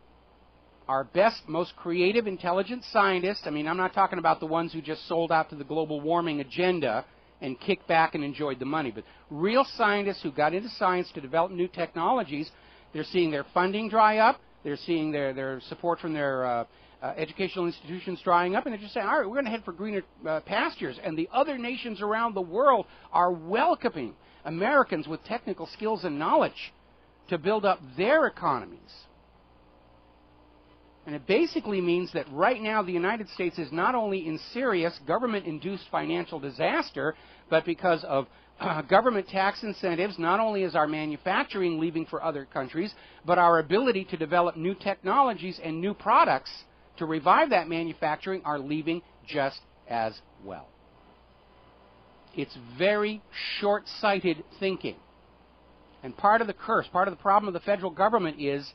Our best, most creative, intelligent scientists, I'm not talking about the ones who just sold out to the global warming agenda and kicked back and enjoyed the money, but real scientists who got into science to develop new technologies, they're seeing their funding dry up, they're seeing their support from their educational institutions drying up, and they're just saying, all right, we're going to head for greener pastures, and the other nations around the world are welcoming Americans with technical skills and knowledge to build up their economies. And it basically means that right now the United States is not only in serious government-induced financial disaster, but because of government tax incentives, not only is our manufacturing leaving for other countries, but our ability to develop new technologies and new products to revive that manufacturing are leaving just as well. It's very short-sighted thinking. And part of the curse, part of the problem of the federal government is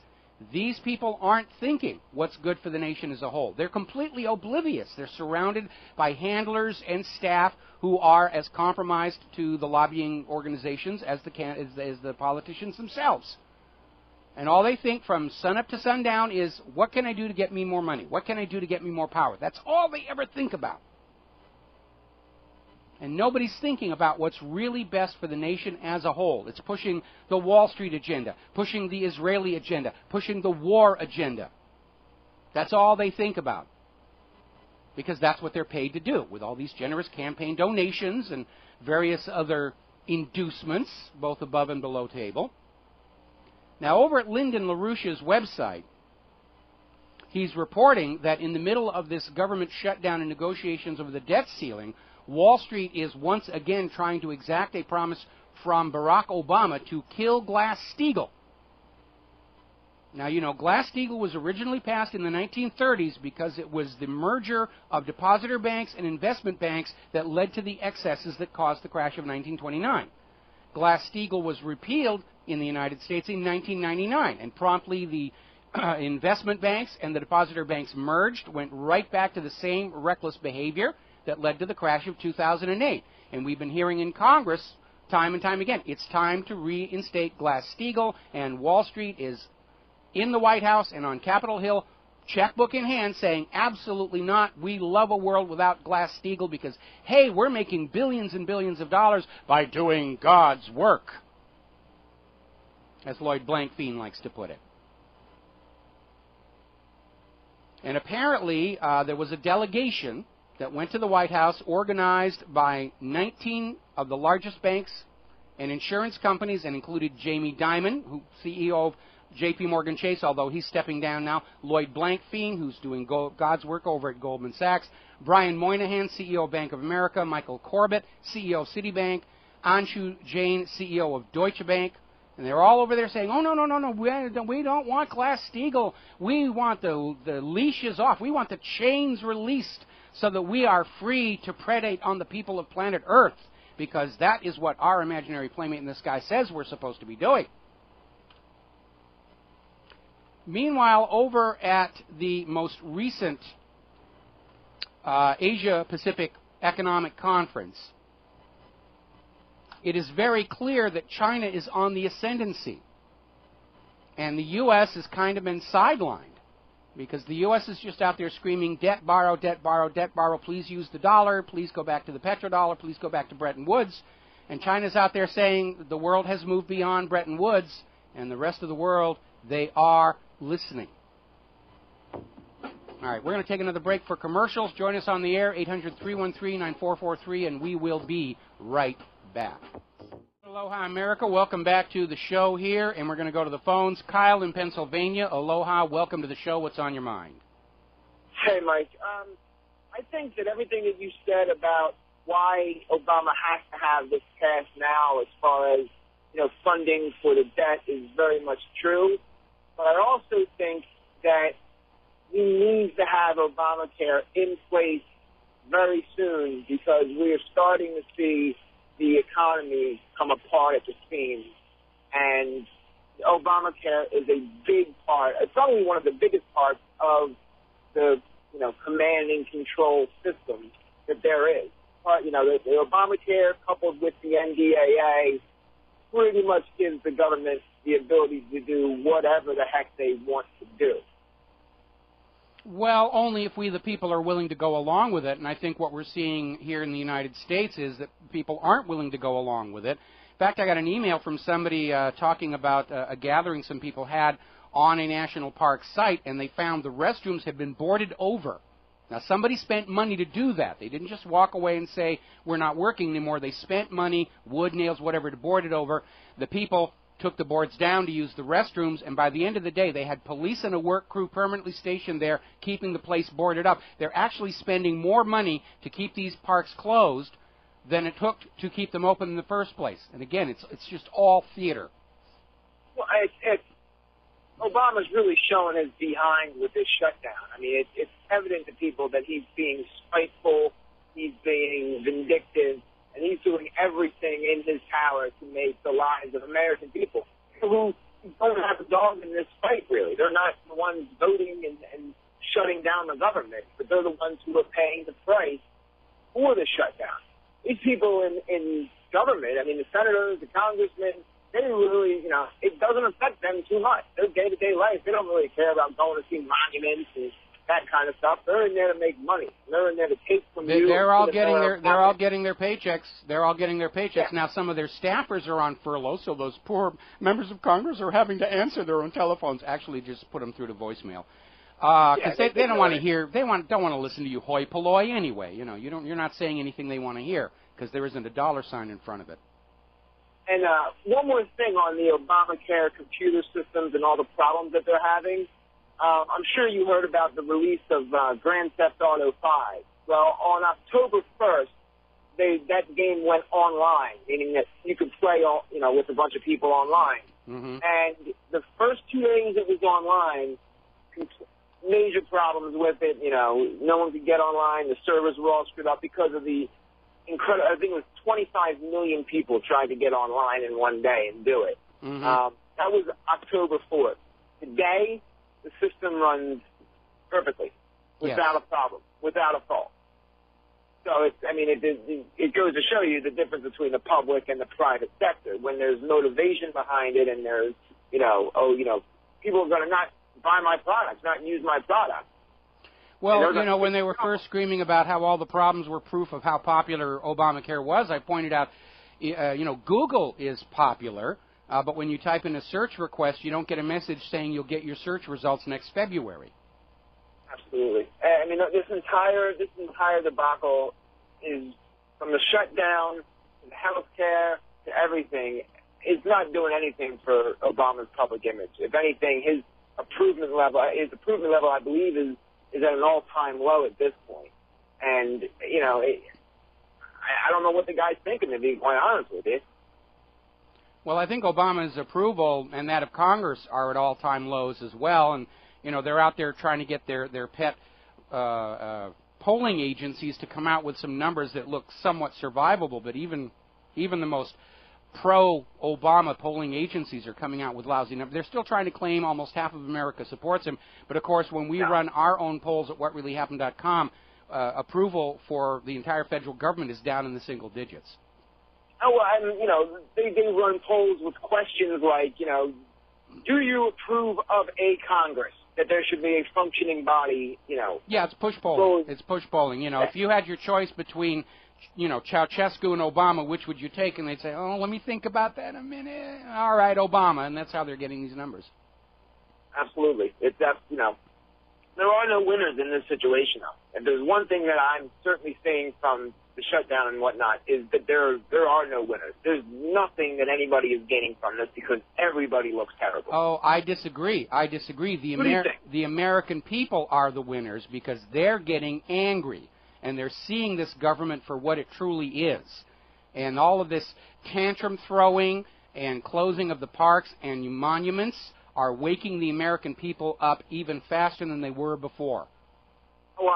these people aren't thinking what's good for the nation as a whole. They're completely oblivious. They're surrounded by handlers and staff who are as compromised to the lobbying organizations as the politicians themselves. And all they think from sun up to sundown is, what can I do to get me more money? What can I do to get me more power? That's all they ever think about. And nobody's thinking about what's really best for the nation as a whole. It's pushing the Wall Street agenda, pushing the Israeli agenda, pushing the war agenda. That's all they think about. Because that's what they're paid to do, with all these generous campaign donations and various other inducements, both above and below table. Now, over at Lyndon LaRouche's website, he's reporting that in the middle of this government shutdown and negotiations over the debt ceiling, Wall Street is once again trying to exact a promise from Barack Obama to kill Glass-Steagall. Now, you know, Glass-Steagall was originally passed in the 1930s because it was the merger of depositor banks and investment banks that led to the excesses that caused the crash of 1929. Glass-Steagall was repealed in the United States in 1999, and promptly the investment banks and the depositor banks merged, went right back to the same reckless behavior that led to the crash of 2008. And we've been hearing in Congress time and time again. It's time to reinstate Glass-Steagall, and Wall Street is in the White House and on Capitol Hill, checkbook in hand, saying, absolutely not. We love a world without Glass-Steagall because, hey, we're making billions and billions of dollars by doing God's work, as Lloyd Blankfein likes to put it. And apparently, there was a delegation that went to the White House organized by 19 of the largest banks and insurance companies, and included Jamie Dimon, who CEO of J.P. Morgan Chase, although he's stepping down now, Lloyd Blankfein, who's doing God's work over at Goldman Sachs, Brian Moynihan, CEO of Bank of America, Michael Corbett, CEO of Citibank, Anshu Jain, CEO of Deutsche Bank. And they're all over there saying, oh, no, we don't want Glass-Steagall. We want the leashes off. We want the chains released so that we are free to predate on the people of planet Earth, because that is what our imaginary playmate in the sky says we're supposed to be doing. Meanwhile, over at the most recent Asia-Pacific Economic Conference, it is very clear that China is on the ascendancy. And the U.S. has kind of been sidelined, because the U.S. is just out there screaming, debt, borrow, debt, borrow, debt, borrow, please use the dollar, please go back to the petrodollar, please go back to Bretton Woods. And China's out there saying the world has moved beyond Bretton Woods, and the rest of the world, they are listening. All right, we're going to take another break for commercials. Join us on the air, 800-313-9443, and we will be right back. Aloha, America. Welcome back to the show here, and we're going to go to the phones. Kyle in Pennsylvania. Aloha. Welcome to the show. What's on your mind? Hey, Mike. I think that everything that you said about why Obama has to have this passed now as far as, funding for the debt is very much true. But I also think that we need to have Obamacare in place very soon, because we are starting to see the economy come apart at the seams. And Obamacare is a big part, it's probably one of the biggest parts of the, command and control system that there is. The Obamacare coupled with the NDAA pretty much gives the government the ability to do whatever the heck they want to do. Well, only if we, the people, are willing to go along with it. And I think what we're seeing here in the United States is that people aren't willing to go along with it. In fact, I got an email from somebody talking about a gathering some people had on a national park site, and they found the restrooms had been boarded over. Now, somebody spent money to do that. They didn't just walk away and say, we're not working anymore. They spent money, wood, nails, whatever, to board it over. The people took the boards down to use the restrooms, and by the end of the day, they had police and a work crew permanently stationed there, keeping the place boarded up. They're actually spending more money to keep these parks closed than it took to keep them open in the first place. And again, it's just all theater. Well, Obama's really showing his behind with this shutdown. I mean, it's evident to people that he's being spiteful, he's being vindictive, and he's doing everything in his power to make the lives of American people who don't have a dog in this fight, really. They're not the ones voting and shutting down the government, but they're the ones who are paying the price for the shutdown. These people in government, I mean, the senators, the congressmen, they really, it doesn't affect them too much. Their day-to-day life, they don't really care about going to see monuments and that kind of stuff. They're in there to make money. They're in there to take from you. They're all getting their paychecks. They're all getting their paychecks. Yeah. Now, some of their staffers are on furlough, so those poor members of Congress are having to answer their own telephones. Actually, just put them through to voicemail. Because they don't want to hear. Don't want to listen to you hoi polloi anyway. You're not saying anything they want to hear because there isn't a dollar sign in front of it. And one more thing on the Obamacare computer systems and all the problems that they're having. I'm sure you heard about the release of Grand Theft Auto 5. Well, on October 1st, that game went online, meaning that you could play with a bunch of people online. Mm-hmm. And the first 2 days it was online, major problems with it. No one could get online. The servers were all screwed up because of the incredible. I think it was 25 million people trying to get online in one day and do it. Mm-hmm. That was October 4th. Today, the system runs perfectly, without a problem, without a fault. So it goes to show you the difference between the public and the private sector. When there's motivation behind it, and there's people are going to not buy my products, not use my product. Well, when they were first screaming about how all the problems were proof of how popular Obamacare was, I pointed out, Google is popular, but when you type in a search request, you don't get a message saying you'll get your search results next February. Absolutely. I mean, this entire debacle is, from the shutdown to health care to everything, it's not doing anything for Obama's public image. If anything, his approval level, I believe, is at an all-time low at this point. And, I don't know what the guy's thinking, to be quite honest with you. Well, I think Obama's approval and that of Congress are at all-time lows as well. And, they're out there trying to get their pet polling agencies to come out with some numbers that look somewhat survivable. But even the most pro-Obama polling agencies are coming out with lousy numbers. They're still trying to claim almost half of America supports him. But, of course, when we run our own polls at whatreallyhappened.com, approval for the entire federal government is down in the single digits. Oh, well, and, they run polls with questions like, do you approve of a Congress, that there should be a functioning body, Yeah, it's push polling. It's push polling. If you had your choice between, Ceausescu and Obama, which would you take? And they'd say, oh, let me think about that a minute. All right, Obama. And that's how they're getting these numbers. Absolutely. There are no winners in this situation, though. And there's one thing that I'm certainly saying from the shutdown and whatnot, is that there are no winners. There's nothing that anybody is gaining from this, because everybody looks terrible. Oh, I disagree. The American people are the winners, because they're getting angry, and they're seeing this government for what it truly is. And all of this tantrum throwing and closing of the parks and monuments are waking the American people up even faster than they were before. Well,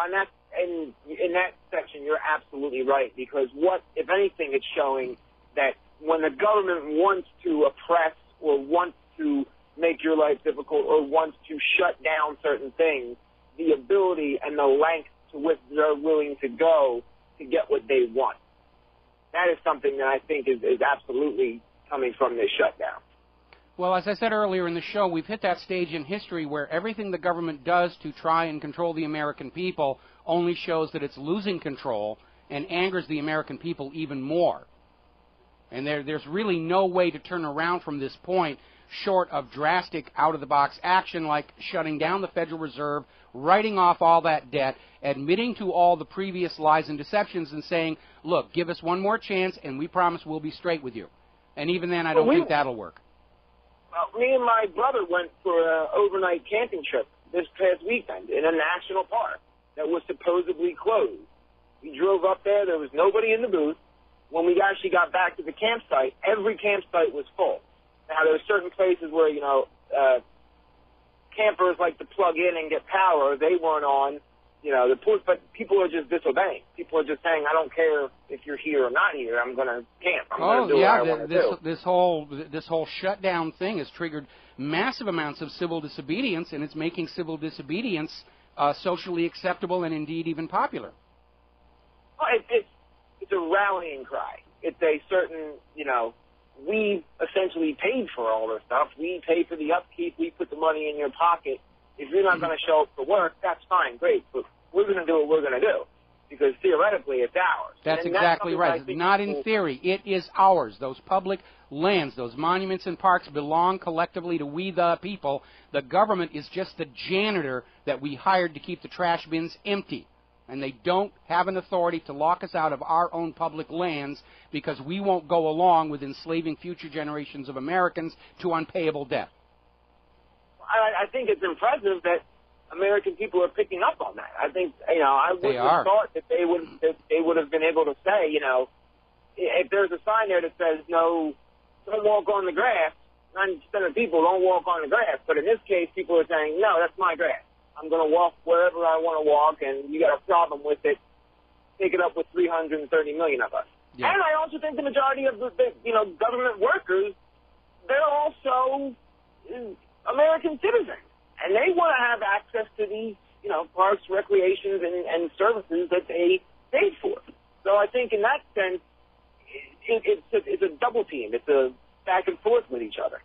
and in that section, you're absolutely right, because if anything, it's showing that when the government wants to oppress or wants to make your life difficult or wants to shut down certain things, the ability and the length to which they're willing to go to get what they want. That is something that I think is absolutely coming from this shutdown. Well, as I said earlier in the show, we've hit that stage in history where everything the government does to try and control the American people only shows that it's losing control and angers the American people even more. And there's really no way to turn around from this point short of drastic out-of-the-box action like shutting down the Federal Reserve, writing off all that debt, admitting to all the previous lies and deceptions, and saying, look, give us one more chance and we promise we'll be straight with you. And even then, I don't think that'll work. Well, me and my brother went for an overnight camping trip this past weekend in a national park that was supposedly closed. We drove up there. There was nobody in the booth. When we actually got back to the campsite, every campsite was full. Now, there are certain places where, campers like to plug in and get power. They weren't on, but people are just disobeying. People are just saying, I don't care if you're here or not here. I'm going to camp. I'm going to do what I want to do. This whole shutdown thing has triggered massive amounts of civil disobedience, and it's making civil disobedience socially acceptable and indeed even popular. Well, it's a rallying cry. It's a certain, we essentially paid for all this stuff. We pay for the upkeep. We put the money in your pocket. If you're not going to show up for work, that's fine, great. But we're going to do what we're going to do, because theoretically it's ours. That's exactly right. Not in theory. It is ours. Those public lands, those monuments and parks belong collectively to we the people. The government is just the janitor that we hired to keep the trash bins empty. And they don't have an authority to lock us out of our own public lands because we won't go along with enslaving future generations of Americans to unpayable debt. I think it's impressive that American people are picking up on that. I think, I would have thought that they would have been able to say, if there's a sign there that says, no, don't walk on the grass, 90% of people don't walk on the grass. But in this case, people are saying, no, that's my grass. I'm going to walk wherever I want to walk, and you got a problem with it. Take it up with 330 million of us. Yeah. And I also think the majority of the government workers, they're also American citizens, and they want to have access to these, parks, recreations, and services that they paid for. So I think in that sense, it's a double team. It's a back and forth with each other.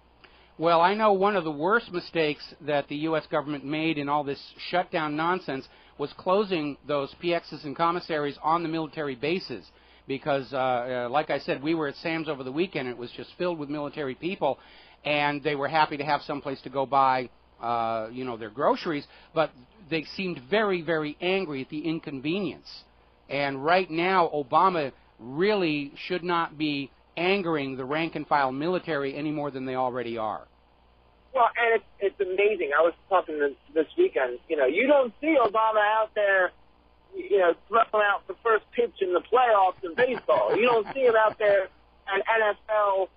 Well, I know one of the worst mistakes that the U.S. government made in all this shutdown nonsense was closing those PXs and commissaries on the military bases. Because, like I said, we were at Sam's over the weekend. It was just filled with military people, and they were happy to have someplace to go buy, their groceries. But they seemed very, very angry at the inconvenience. And right now, Obama really should not be angering the rank-and-file military any more than they already are. Well, and it's amazing. I was talking this weekend. You don't see Obama out there, throwing out the first pitch in the playoffs in baseball. You don't see him out there at NFL,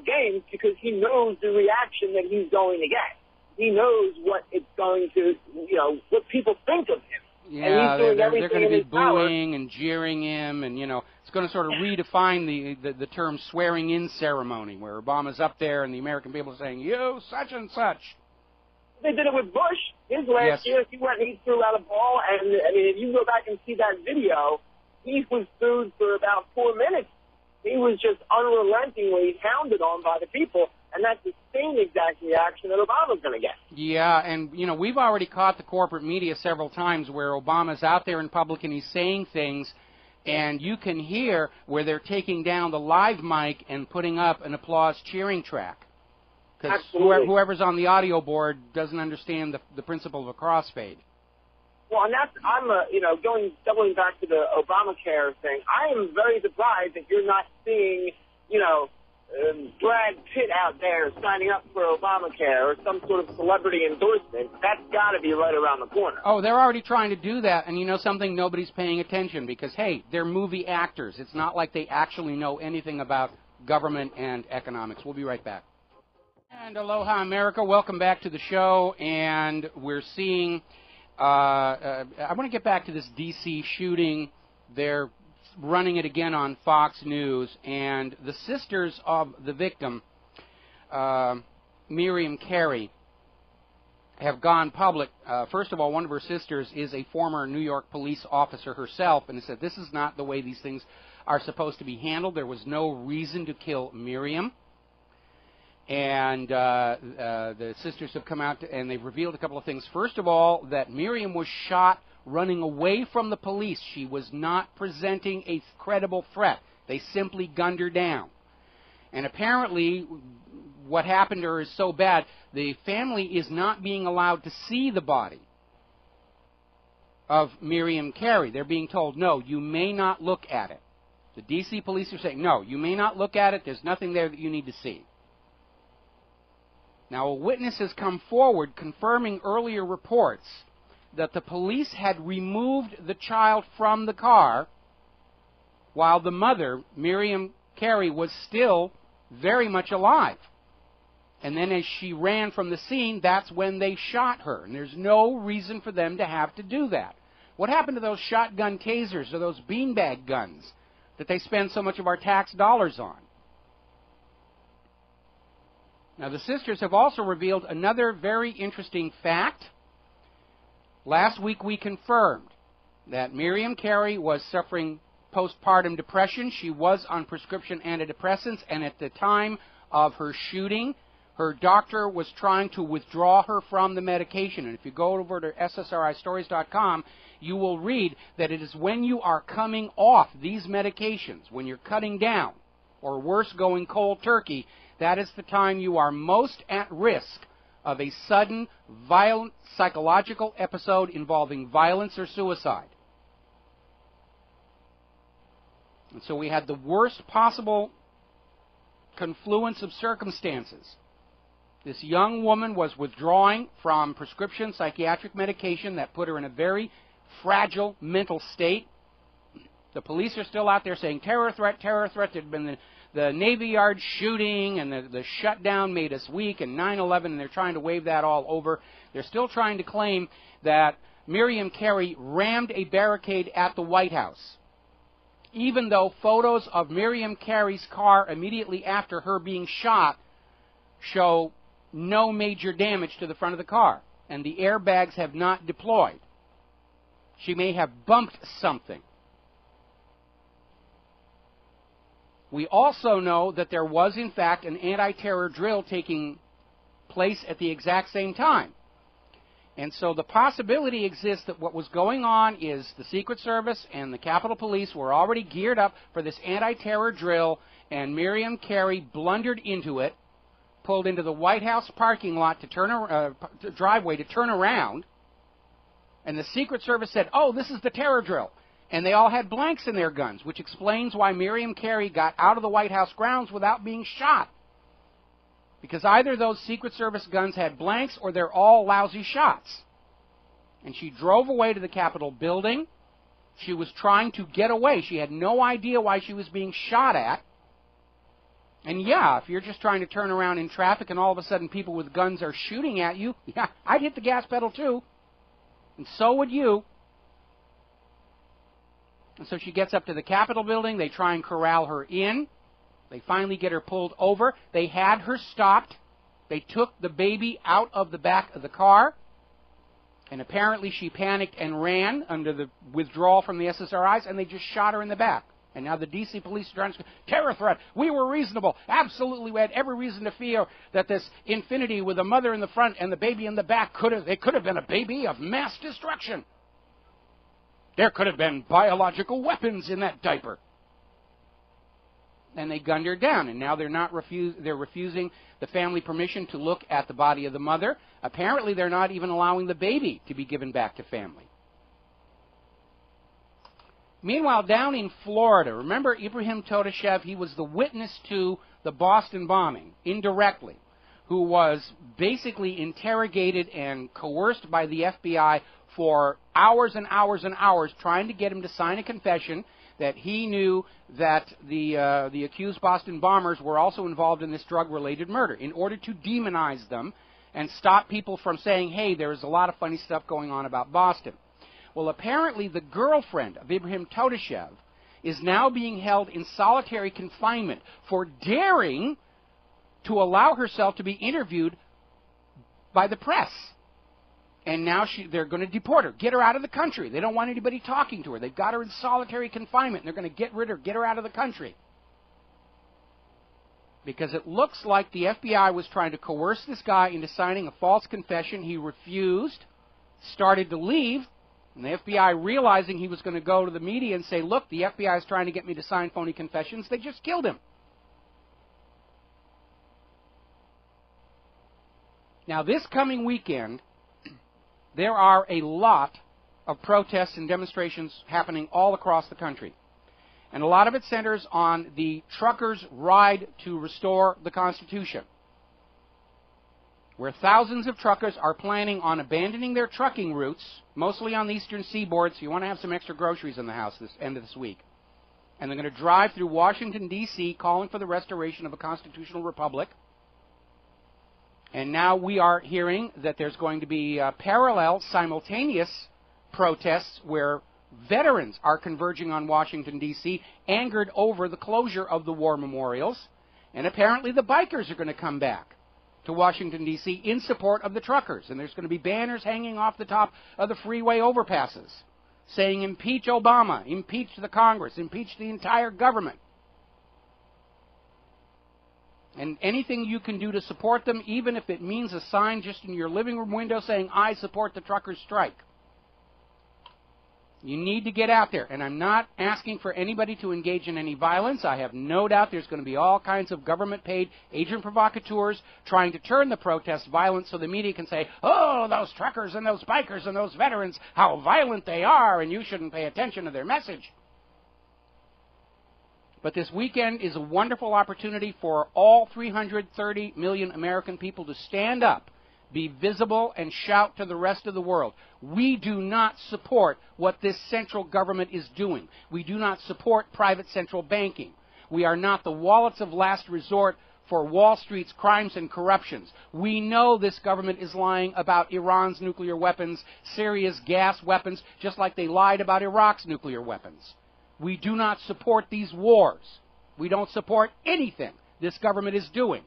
games because he knows the reaction that he's going to get. He knows what it's going to, what people think of him. Yeah, and he's doing they're going to be booing power. and jeering him, and, it's going to sort of redefine the term swearing-in ceremony, where Obama's up there and the American people are saying, you, such and such. They did it with Bush. His last year, he went and he threw out a ball, and, if you go back and see that video, he was booed for about 4 minutes. He was just unrelentingly hounded on by the people, and that's the same exact reaction that Obama's going to get. Yeah, and, we've already caught the corporate media several times where Obama's out there in public and he's saying things, and you can hear where they're taking down the live mic and putting up an applause cheering track. Because whoever's on the audio board doesn't understand the principle of a crossfade. Well, and I'm doubling back to the Obamacare thing, I am very surprised that you're not seeing, Brad Pitt out there signing up for Obamacare or some sort of celebrity endorsement. That's got to be right around the corner. Oh, they're already trying to do that, and you know something? Nobody's paying attention because, hey, they're movie actors. It's not like they actually know anything about government and economics. We'll be right back. And aloha, America. Welcome back to the show, and we're seeing... I want to get back to this D.C. shooting. They're running it again on Fox News, and the sisters of the victim, Miriam Carey, have gone public. First of all, one of her sisters is a former New York police officer herself, and said this is not the way these things are supposed to be handled. There was no reason to kill Miriam. And the sisters have come out and they've revealed a couple of things. First of all, that Miriam was shot running away from the police. She was not presenting a credible threat. They simply gunned her down. And apparently, what happened to her is so bad, the family is not being allowed to see the body of Miriam Carey. They're being told, no, you may not look at it. The D.C. police are saying, no, you may not look at it. There's nothing there that you need to see. Now, a witness has come forward confirming earlier reports that the police had removed the child from the car while the mother, Miriam Carey, was still very much alive. And then as she ran from the scene, that's when they shot her. And there's no reason for them to have to do that. What happened to those shotgun tasers or those beanbag guns that they spend so much of our tax dollars on? Now, the sisters have also revealed another very interesting fact. Last week we confirmed that Miriam Carey was suffering postpartum depression. She was on prescription antidepressants, and at the time of her shooting, her doctor was trying to withdraw her from the medication. And if you go over to ssristories.com, you will read that it is when you are coming off these medications, when you're cutting down, or worse, going cold turkey, that is the time you are most at risk of a sudden, violent, psychological episode involving violence or suicide. And so we had the worst possible confluence of circumstances. This young woman was withdrawing from prescription psychiatric medication that put her in a very fragile mental state. The police are still out there saying, terror threat, terror threat. There had been the Navy Yard shooting, and the shutdown made us weak, and 9/11, and they're trying to wave that all over. They're still trying to claim that Miriam Carey rammed a barricade at the White House, even though photos of Miriam Carey's car immediately after her being shot show no major damage to the front of the car, and the airbags have not deployed. She may have bumped something. We also know that there was, in fact, an anti-terror drill taking place at the exact same time. And so the possibility exists that what was going on is the Secret Service and the Capitol Police were already geared up for this anti-terror drill, and Miriam Carey blundered into it, pulled into the White House parking lot driveway to turn around, and the Secret Service said, "Oh, this is the terror drill." And they all had blanks in their guns, which explains why Miriam Carey got out of the White House grounds without being shot. Because either those Secret Service guns had blanks or they're all lousy shots. And she drove away to the Capitol building. She was trying to get away. She had no idea why she was being shot at. And yeah, if you're just trying to turn around in traffic and all of a sudden people with guns are shooting at you, yeah, I'd hit the gas pedal too. And so would you. And so she gets up to the Capitol building. They try and corral her in. They finally get her pulled over. They had her stopped. They took the baby out of the back of the car. And apparently she panicked and ran under the withdrawal from the SSRIs, and they just shot her in the back. And now the D.C. police are trying to say, terror threat. We were reasonable. Absolutely, we had every reason to fear that this Infinity with a mother in the front and the baby in the back could have been a baby of mass destruction. There could have been biological weapons in that diaper. And they gunned her down, and now they're refusing the family permission to look at the body of the mother. Apparently, they're not even allowing the baby to be given back to family. Meanwhile, down in Florida, remember Ibrahim Todashev? He was the witness to the Boston bombing, indirectly, who was basically interrogated and coerced by the FBI for hours and hours and hours, trying to get him to sign a confession that he knew that the accused Boston bombers were also involved in this drug-related murder, in order to demonize them and stop people from saying, hey, there's a lot of funny stuff going on about Boston. Well, apparently the girlfriend of Ibrahim Todashev is now being held in solitary confinement for daring to allow herself to be interviewed by the press. And now they're going to deport her, get her out of the country. They don't want anybody talking to her. They've got her in solitary confinement, and they're going to get her out of the country. Because it looks like the FBI was trying to coerce this guy into signing a false confession. He refused, started to leave, and the FBI, realizing he was going to go to the media and say, look, the FBI is trying to get me to sign phony confessions, they just killed him. Now, this coming weekend, there are a lot of protests and demonstrations happening all across the country. And a lot of it centers on the truckers' ride to restore the Constitution, where thousands of truckers are planning on abandoning their trucking routes, mostly on the eastern seaboard, so you want to have some extra groceries in the house this end of this week. And they're going to drive through Washington, D.C., calling for the restoration of a constitutional republic. And now we are hearing that there's going to be parallel, simultaneous protests where veterans are converging on Washington, D.C., angered over the closure of the war memorials. And apparently the bikers are going to come back to Washington, D.C. in support of the truckers. And there's going to be banners hanging off the top of the freeway overpasses saying, impeach Obama, impeach the Congress, impeach the entire government. And anything you can do to support them, even if it means a sign just in your living room window saying, I support the truckers' strike. You need to get out there. And I'm not asking for anybody to engage in any violence. I have no doubt there's going to be all kinds of government-paid agent provocateurs trying to turn the protests violent so the media can say, oh, those truckers and those bikers and those veterans, how violent they are, and you shouldn't pay attention to their message. But this weekend is a wonderful opportunity for all 330 million American people to stand up, be visible, and shout to the rest of the world. We do not support what this central government is doing. We do not support private central banking. We are not the wallets of last resort for Wall Street's crimes and corruptions. We know this government is lying about Iran's nuclear weapons, Syria's gas weapons, just like they lied about Iraq's nuclear weapons. We do not support these wars. We don't support anything this government is doing.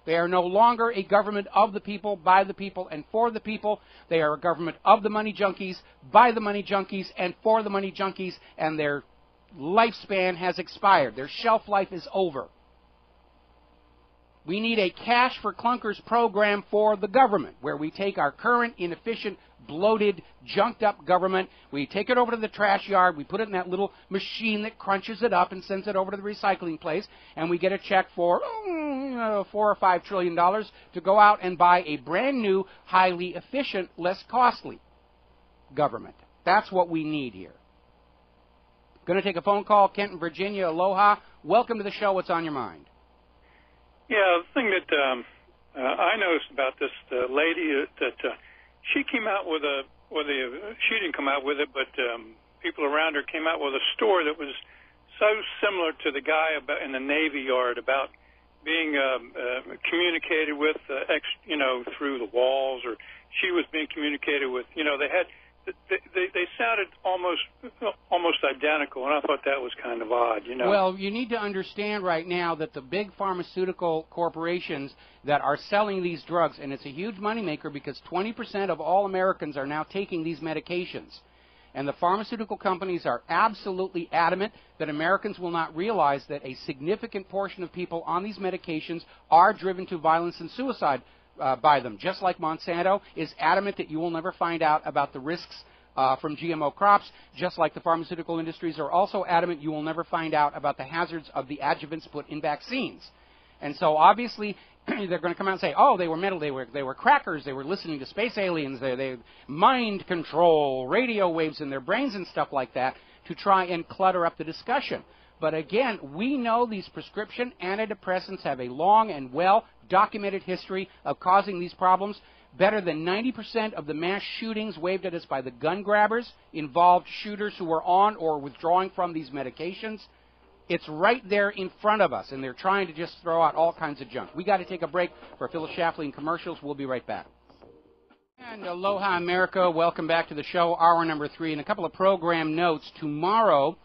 They are no longer a government of the people, by the people, and for the people. They are a government of the money junkies, by the money junkies, and for the money junkies, and their lifespan has expired. Their shelf life is over. We need a cash for clunkers program for the government, where we take our current, inefficient, bloated, junked-up government, we take it over to the trash yard, we put it in that little machine that crunches it up and sends it over to the recycling place, and we get a check for $4 or $5 trillion to go out and buy a brand new, highly efficient, less costly government. That's what we need here. Going to take a phone call. Kent in Virginia. Aloha. Welcome to the show. What's on your mind? Yeah, the thing that I noticed about this lady that she came out with she didn't come out with it, but people around her came out with a story that was so similar to the guy in the Navy Yard about being communicated with, through the walls, or she was being communicated with. They sounded almost identical, and I thought that was kind of odd, Well, you need to understand right now that the big pharmaceutical corporations that are selling these drugs, and it's a huge moneymaker because 20% of all Americans are now taking these medications. And the pharmaceutical companies are absolutely adamant that Americans will not realize that a significant portion of people on these medications are driven to violence and suicide by them, just like Monsanto is adamant that you will never find out about the risks from GMO crops, just like the pharmaceutical industries are also adamant you will never find out about the hazards of the adjuvants put in vaccines. And so obviously they're going to come out and say, oh, they were mental, they were crackers, they were listening to space aliens, they mind control, radio waves in their brains and stuff like that to try and clutter up the discussion. But again, we know these prescription antidepressants have a long and well-documented history of causing these problems. Better than 90% of the mass shootings waved at us by the gun grabbers involved shooters who were on or withdrawing from these medications. It's right there in front of us, and they're trying to just throw out all kinds of junk. We got to take a break for Phyllis Schlafly and commercials. We'll be right back. And aloha, America. Welcome back to the show, hour number 3. And a couple of program notes. Tomorrow,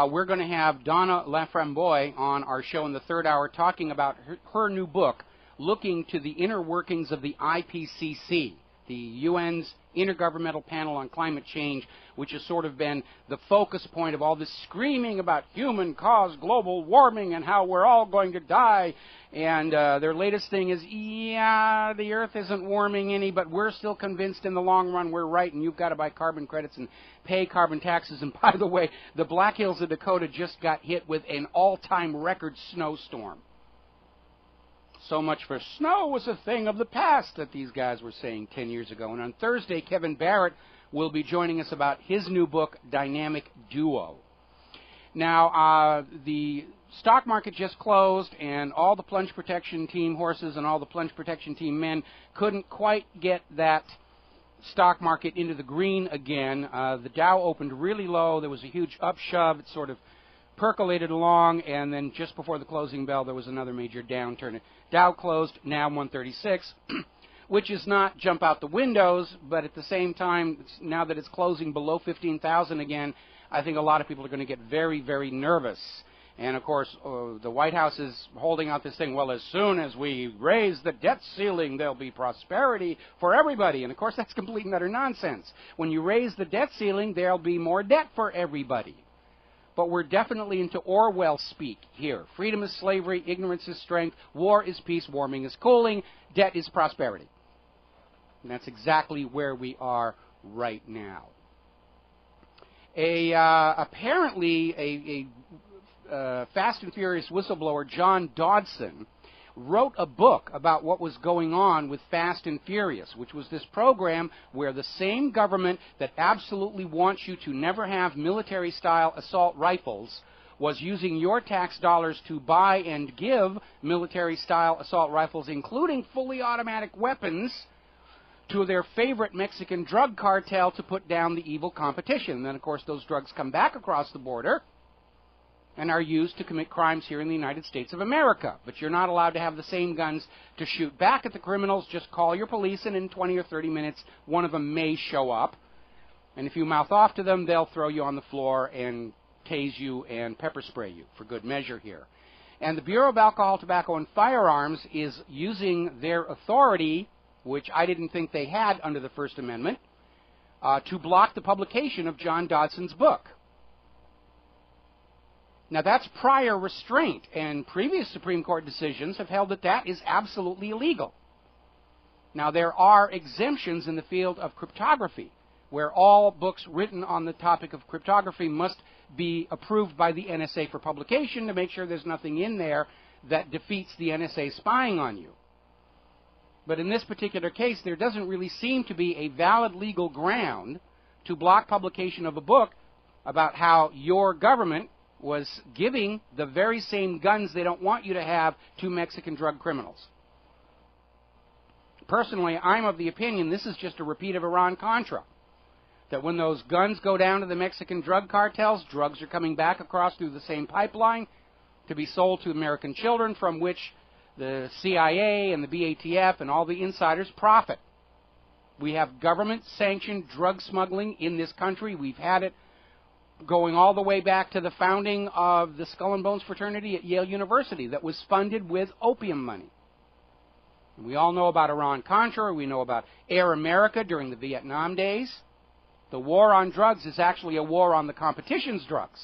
we're going to have Donna Laframboise on our show in the third hour talking about her new book, looking to the inner workings of the IPCC, the UN's Intergovernmental Panel on Climate Change, which has sort of been the focus point of all this screaming about human-caused global warming and how we're all going to die. And their latest thing is, yeah, the Earth isn't warming any, but we're still convinced in the long run we're right, and you've got to buy carbon credits and pay carbon taxes. And by the way, the Black Hills of Dakota just got hit with an all-time record snowstorm. So much for snow was a thing of the past that these guys were saying 10 years ago. And on Thursday, Kevin Barrett will be joining us about his new book, Dynamic Duo. Now, the stock market just closed, and all the plunge protection team horses and all the plunge protection team men couldn't quite get that stock market into the green again. The Dow opened really low. There was a huge upshove. It sort of percolated along, and then just before the closing bell, there was another major downturn. Dow closed now 136, which is not jump out the windows, but at the same time, now that it's closing below 15,000 again, I think a lot of people are going to get very, very nervous. And, of course, the White House is holding out this thing, well, as soon as we raise the debt ceiling, there'll be prosperity for everybody. And, of course, that's complete and utter nonsense. When you raise the debt ceiling, there'll be more debt for everybody. But we're definitely into Orwell speak here. Freedom is slavery, ignorance is strength, war is peace, warming is cooling, debt is prosperity. And that's exactly where we are right now. Apparently, a Fast and Furious whistleblower, John Dodson, wrote a book about what was going on with Fast and Furious, which was this program where the same government that absolutely wants you to never have military-style assault rifles was using your tax dollars to buy and give military-style assault rifles, including fully automatic weapons, to their favorite Mexican drug cartel to put down the evil competition. And then, of course, those drugs come back across the border and are used to commit crimes here in the United States of America. But you're not allowed to have the same guns to shoot back at the criminals. Just call your police, and in 20 or 30 minutes, one of them may show up. And if you mouth off to them, they'll throw you on the floor and tase you and pepper spray you, for good measure here. And the Bureau of Alcohol, Tobacco, and Firearms is using their authority, which I didn't think they had under the First Amendment, to block the publication of John Dodson's book. Now, that's prior restraint, and previous Supreme Court decisions have held that that is absolutely illegal. Now, there are exemptions in the field of cryptography, where all books written on the topic of cryptography must be approved by the NSA for publication to make sure there's nothing in there that defeats the NSA spying on you. But in this particular case, there doesn't really seem to be a valid legal ground to block publication of a book about how your government was giving the very same guns they don't want you to have to Mexican drug criminals. Personally, I'm of the opinion this is just a repeat of Iran-Contra. That when those guns go down to the Mexican drug cartels, drugs are coming back across through the same pipeline to be sold to American children, from which the CIA and the BATF and all the insiders profit. We have government-sanctioned drug smuggling in this country. We've had it going all the way back to the founding of the Skull and Bones fraternity at Yale University that was funded with opium money. And we all know about Iran-Contra. We know about Air America during the Vietnam days. The war on drugs is actually a war on the competition's drugs.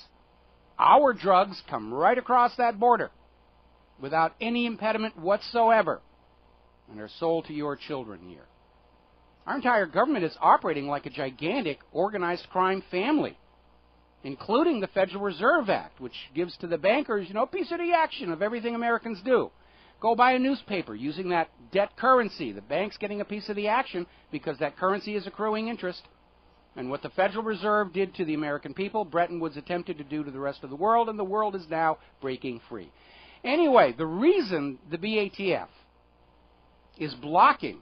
Our drugs come right across that border without any impediment whatsoever and are sold to your children here. Our entire government is operating like a gigantic organized crime family, including the Federal Reserve Act, which gives to the bankers, a piece of the action of everything Americans do. Go buy a newspaper using that debt currency. The bank's getting a piece of the action because that currency is accruing interest. And what the Federal Reserve did to the American people, Bretton Woods attempted to do to the rest of the world, and the world is now breaking free. Anyway, the reason the BATF is blocking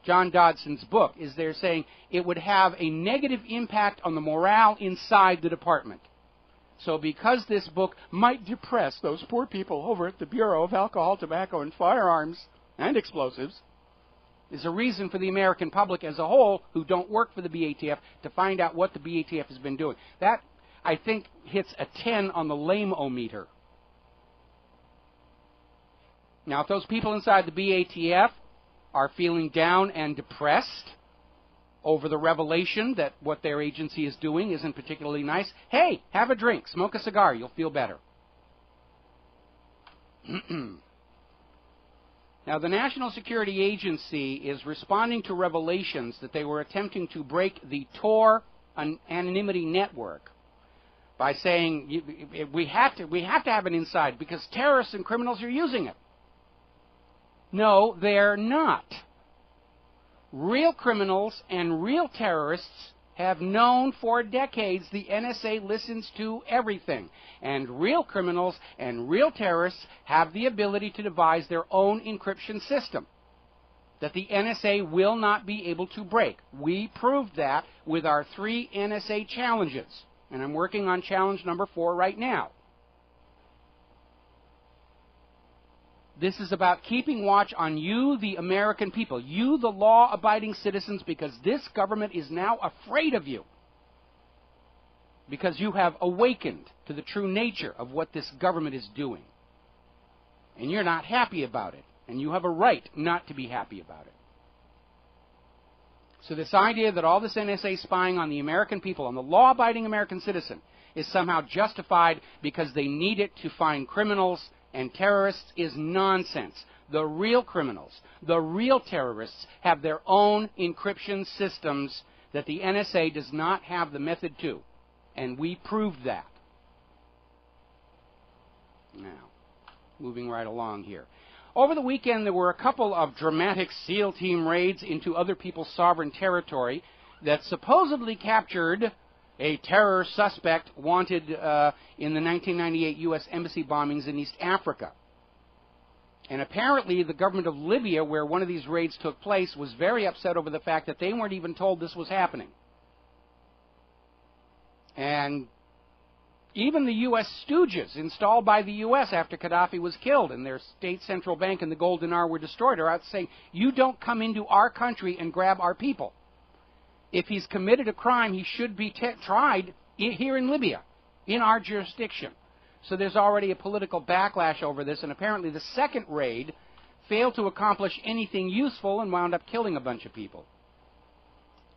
John Dodson's book is they're saying it would have a negative impact on the morale inside the department. So because this book might depress those poor people over at the Bureau of Alcohol, Tobacco, and Firearms and Explosives, is a reason for the American public as a whole who don't work for the BATF to find out what the BATF has been doing. That, I think, hits a 10 on the lame-o-meter. Now, if those people inside the BATF are feeling down and depressed over the revelation that what their agency is doing isn't particularly nice, hey, have a drink, smoke a cigar, you'll feel better. Now, the National Security Agency is responding to revelations that they were attempting to break the Tor anonymity network by saying we have to have it inside because terrorists and criminals are using it. No, they're not. Real criminals and real terrorists have known for decades the NSA listens to everything. And real criminals and real terrorists have the ability to devise their own encryption system that the NSA will not be able to break. We proved that with our 3 NSA challenges. And I'm working on challenge number 4 right now. This is about keeping watch on you, the American people, you, the law-abiding citizens, because this government is now afraid of you. Because you have awakened to the true nature of what this government is doing. And you're not happy about it. And you have a right not to be happy about it. So this idea that all this NSA spying on the American people, on the law-abiding American citizen, is somehow justified because they need it to find criminals and terrorists is nonsense. The real criminals, the real terrorists, have their own encryption systems that the NSA does not have the method to. And we proved that. Now, moving right along here. Over the weekend, there were a couple of dramatic SEAL team raids into other people's sovereign territory that supposedly captured a terror suspect wanted in the 1998 U.S. embassy bombings in East Africa. And apparently the government of Libya, where one of these raids took place, was very upset over the fact that they weren't even told this was happening. And even the U.S. stooges installed by the U.S. after Gaddafi was killed and their state central bank and the gold dinar were destroyed are out saying, you don't come into our country and grab our people. If he's committed a crime, he should be tried here in Libya, in our jurisdiction. So there's already a political backlash over this, and apparently the second raid failed to accomplish anything useful and wound up killing a bunch of people.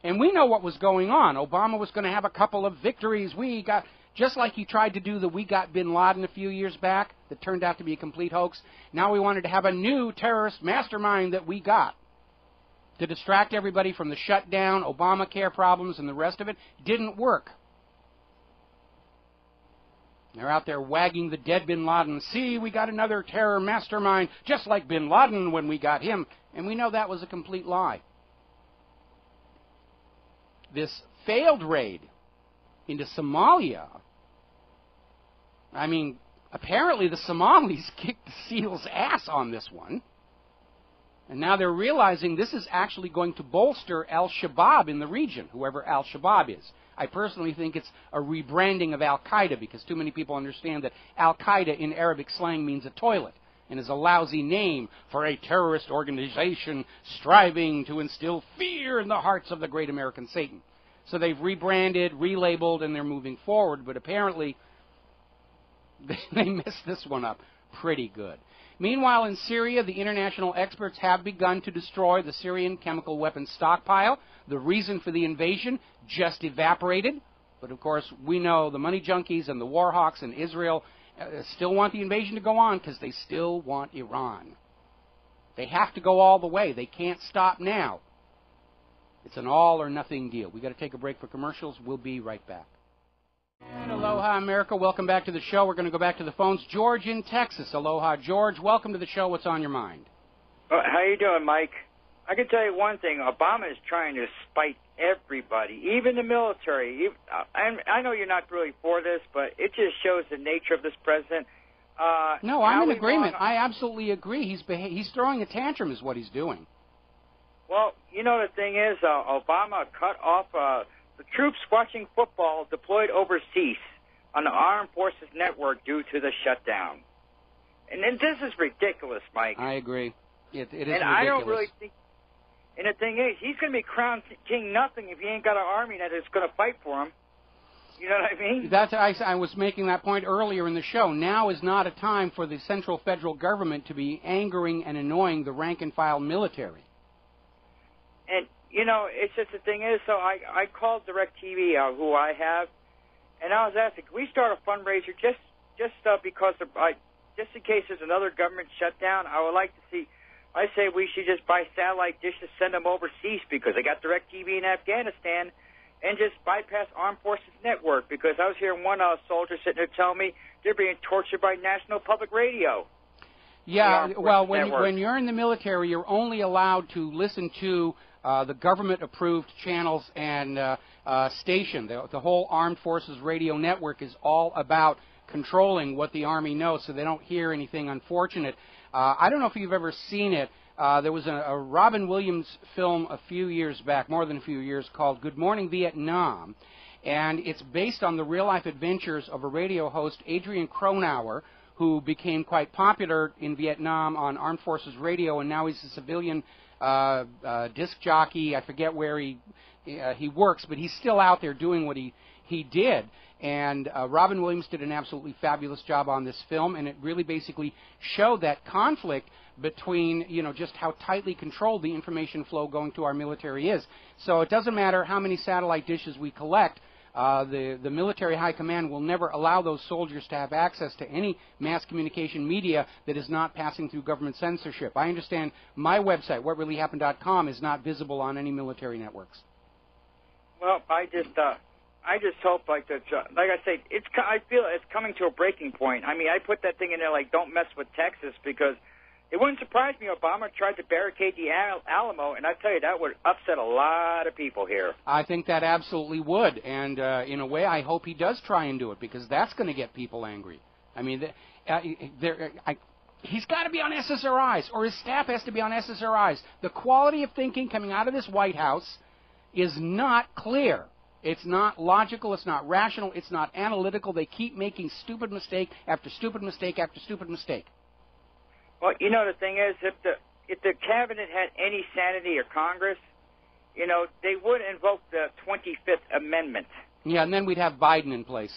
And we know what was going on. Obama was going to have a couple of victories. We got Just like he tried to do the We Got Bin Laden a few years back that turned out to be a complete hoax. Now we wanted to have a new terrorist mastermind that we got to distract everybody from the shutdown, Obamacare problems, and the rest of it. Didn't work. They're out there wagging the dead Bin Laden. See, we got another terror mastermind, just like Bin Laden when we got him. And we know that was a complete lie. This failed raid into Somalia, I mean, apparently the Somalis kicked the SEALs' ass on this one. And now they're realizing this is actually going to bolster al-Shabaab in the region, whoever al-Shabaab is. I personally think it's a rebranding of al-Qaeda, because too many people understand that al-Qaeda in Arabic slang means a toilet and is a lousy name for a terrorist organization striving to instill fear in the hearts of the great American Satan. So they've rebranded, relabeled, and they're moving forward, but apparently they messed this one up pretty good. Meanwhile, in Syria, the international experts have begun to destroy the Syrian chemical weapons stockpile. The reason for the invasion just evaporated. But, of course, we know the money junkies and the war hawks in Israel still want the invasion to go on because they still want Iran. They have to go all the way. They can't stop now. It's an all-or-nothing deal. We've got to take a break for commercials. We'll be right back. And aloha, America. Welcome back to the show. We're going to go back to the phones. George in Texas. Aloha, George. Welcome to the show. What's on your mind? How you doing, Mike? I can tell you one thing. Obama is trying to spite everybody, even the military. I know you're not really for this, but it just shows the nature of this president. No, I'm in agreement. I absolutely agree. He's throwing a tantrum is what he's doing. Well, you know, the thing is, Obama cut off the troops watching football deployed overseas on the Armed Forces Network due to the shutdown. And then this is ridiculous, Mike. I agree. It is ridiculous. And I don't really think... And the thing is, he's going to be crowned king nothing if he ain't got an army that is going to fight for him. You know what I mean? I was making that point earlier in the show. Now is not a time for the central federal government to be angering and annoying the rank-and-file military. And, you know, it's just the thing is, so I called DirecTV, who I have, and I was asking, can we start a fundraiser just because just in case there's another government shutdown? I would like to see. I say we should just buy satellite dishes, send them overseas because they got DirecTV in Afghanistan, and just bypass Armed Forces Network, because I was hearing one soldier sitting there telling me they're being tortured by National Public Radio. Yeah, well, when you're in the military, you're only allowed to listen to the government-approved channels and station. The whole Armed Forces Radio Network is all about controlling what the Army knows so they don't hear anything unfortunate. I don't know if you've ever seen it. There was a Robin Williams film a few years back, more than a few years, called Good Morning Vietnam, and it's based on the real-life adventures of a radio host, Adrian Cronauer, who became quite popular in Vietnam on Armed Forces Radio, and now he's a civilian disc jockey. I forget where he works, but he's still out there doing what he did. And Robin Williams did an absolutely fabulous job on this film, and it really basically showed that conflict between, you know, just how tightly controlled the information flow going to our military is. So it doesn't matter how many satellite dishes we collect. The military high command will never allow those soldiers to have access to any mass communication media that is not passing through government censorship. I understand my website, whatreallyhappened.com, is not visible on any military networks. Well, I just hope, like I say, I feel it's coming to a breaking point. I mean, I put that thing in there like, don't mess with Texas, because it wouldn't surprise me Obama tried to barricade the Alamo, and I tell you, that would upset a lot of people here. I think that absolutely would, and in a way, I hope he does try and do it, because that's going to get people angry. I mean, he's got to be on SSRIs, or his staff has to be on SSRIs. The quality of thinking coming out of this White House is not clear. It's not logical, it's not rational, it's not analytical. They keep making stupid mistake after stupid mistake after stupid mistake. Well, you know, the thing is, if the cabinet had any sanity, or Congress, you know, they would invoke the 25th Amendment. Yeah, and then we'd have Biden in place.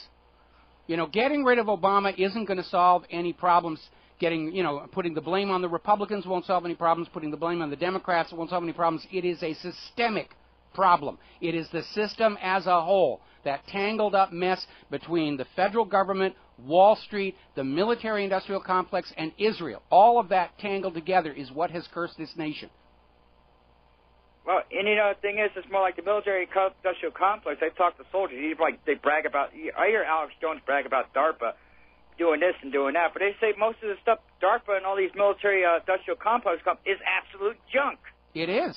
You know, getting rid of Obama isn't going to solve any problems. Putting the blame on the Republicans won't solve any problems. Putting the blame on the Democrats won't solve any problems. It is a systemic problem. It is the system as a whole, that tangled up mess between the federal government, Wall Street, the military-industrial complex, and Israel. All of that tangled together is what has cursed this nation. Well, and the thing is, it's more like the military-industrial complex. I talk to soldiers. They brag about. I hear Alex Jones brag about DARPA doing this and doing that, but they say most of the stuff DARPA and all these military-industrial complex is absolute junk. It is.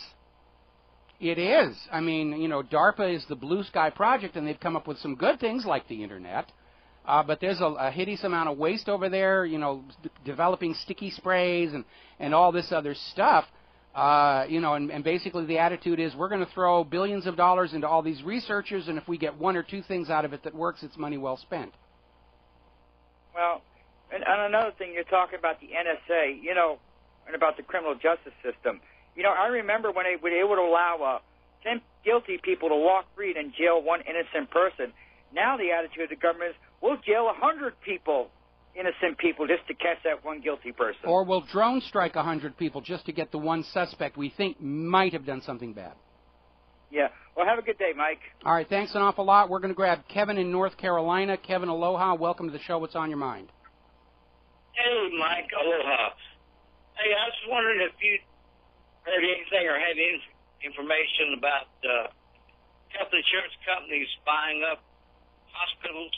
It is. I mean, DARPA is the blue sky project, and they've come up with some good things like the internet. But there's a hideous amount of waste over there. Developing sticky sprays and all this other stuff. And basically the attitude is we're going to throw billions of dollars into all these researchers, and if we get one or two things out of it that works, it's money well spent. Well, and another thing, you're talking about the NSA, and about the criminal justice system. I remember when they would allow 10 guilty people to walk free and jail one innocent person. Now the attitude of the government is we'll jail 100 people. Innocent people just to catch that one guilty person. Or we'll drone strike 100 people just to get the one suspect we think might have done something bad. Yeah. Well, have a good day, Mike. All right, thanks an awful lot. We're going to grab Kevin in North Carolina. Kevin, aloha. Welcome to the show. What's on your mind? Hey, Mike. Aloha. Hey, I was wondering if you heard anything or had any information about health insurance companies buying up hospitals.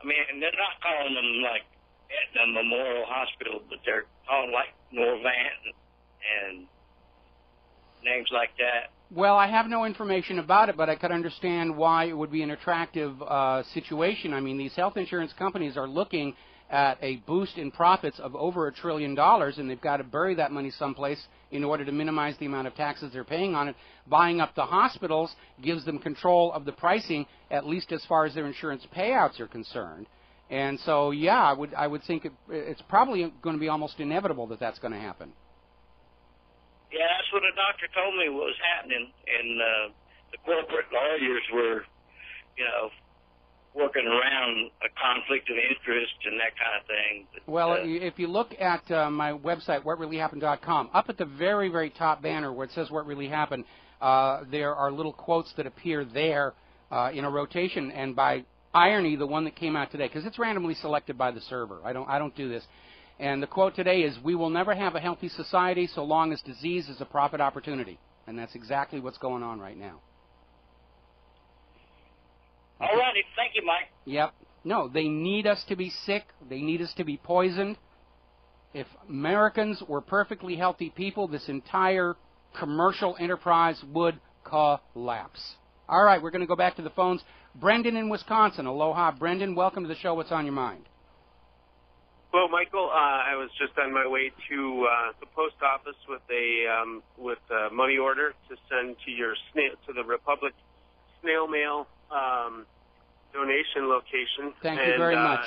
I mean, they're not calling them like Aetna Memorial Hospital, but they're calling like Norvant and names like that. Well, I have no information about it, but I could understand why it would be an attractive situation. I mean, these health insurance companies are looking at a boost in profits of over $1 trillion, and they've got to bury that money someplace in order to minimize the amount of taxes they're paying on it. Buying up the hospitals gives them control of the pricing, at least as far as their insurance payouts are concerned. And so, yeah, I would think it's probably going to be almost inevitable that that's going to happen. Yeah, that's what the doctor told me was happening, and the corporate lawyers were, working around a conflict of interest and that kind of thing. But, well, if you look at my website, whatreallyhappened.com, up at the very, very top banner where it says What Really Happened, there are little quotes that appear there in a rotation, and by irony, the one that came out today, because it's randomly selected by the server. I don't do this. And the quote today is, "We will never have a healthy society so long as disease is a profit opportunity." And that's exactly what's going on right now. All righty. Thank you, Mike. Yep. No, they need us to be sick. They need us to be poisoned. If Americans were perfectly healthy people, this entire commercial enterprise would collapse. All right, we're going to go back to the phones. Brendan in Wisconsin. Aloha. Brendan, welcome to the show. What's on your mind? Hello, Michael. I was just on my way to the post office with a money order to send to the Republic snail mail donation location. Thank you very much.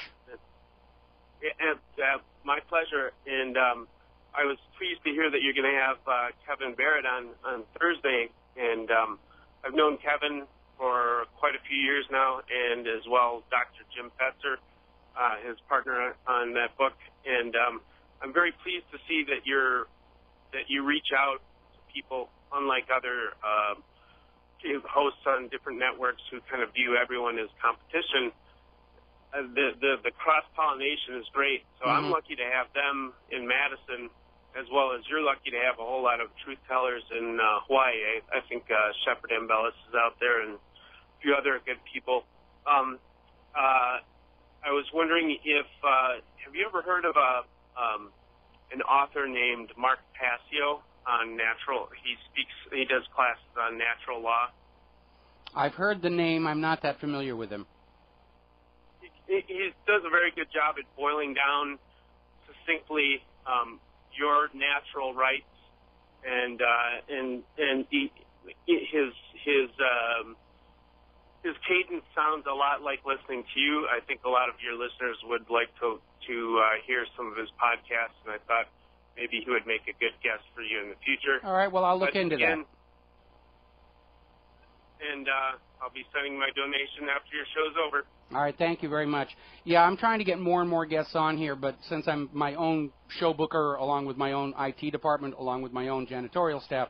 My pleasure. And I was pleased to hear that you're going to have Kevin Barrett on Thursday. And I've known Kevin for quite a few years now, and as well Dr. Jim Fetzer, his partner on that book. And I'm very pleased to see that you reach out to people, unlike other hosts on different networks who kind of view everyone as competition. The cross-pollination is great. So I'm lucky to have them in Madison, as well as you're lucky to have a whole lot of truth tellers in Hawaii. I think Shepard Embellis is out there and a few other good people. I was wondering if have you ever heard of an author named Mark Passio on natural? He does classes on natural law. I've heard the name. I'm not that familiar with him. He does a very good job at boiling down succinctly your natural rights, and his cadence sounds a lot like listening to you. I think a lot of your listeners would like to hear some of his podcasts, and I thought maybe he would make a good guest for you in the future. All right, well, I'll look into that. And I'll be sending my donation after your show's over. All right, thank you very much. Yeah, I'm trying to get more and more guests on here, but since I'm my own show booker, along with my own IT department, along with my own janitorial staff,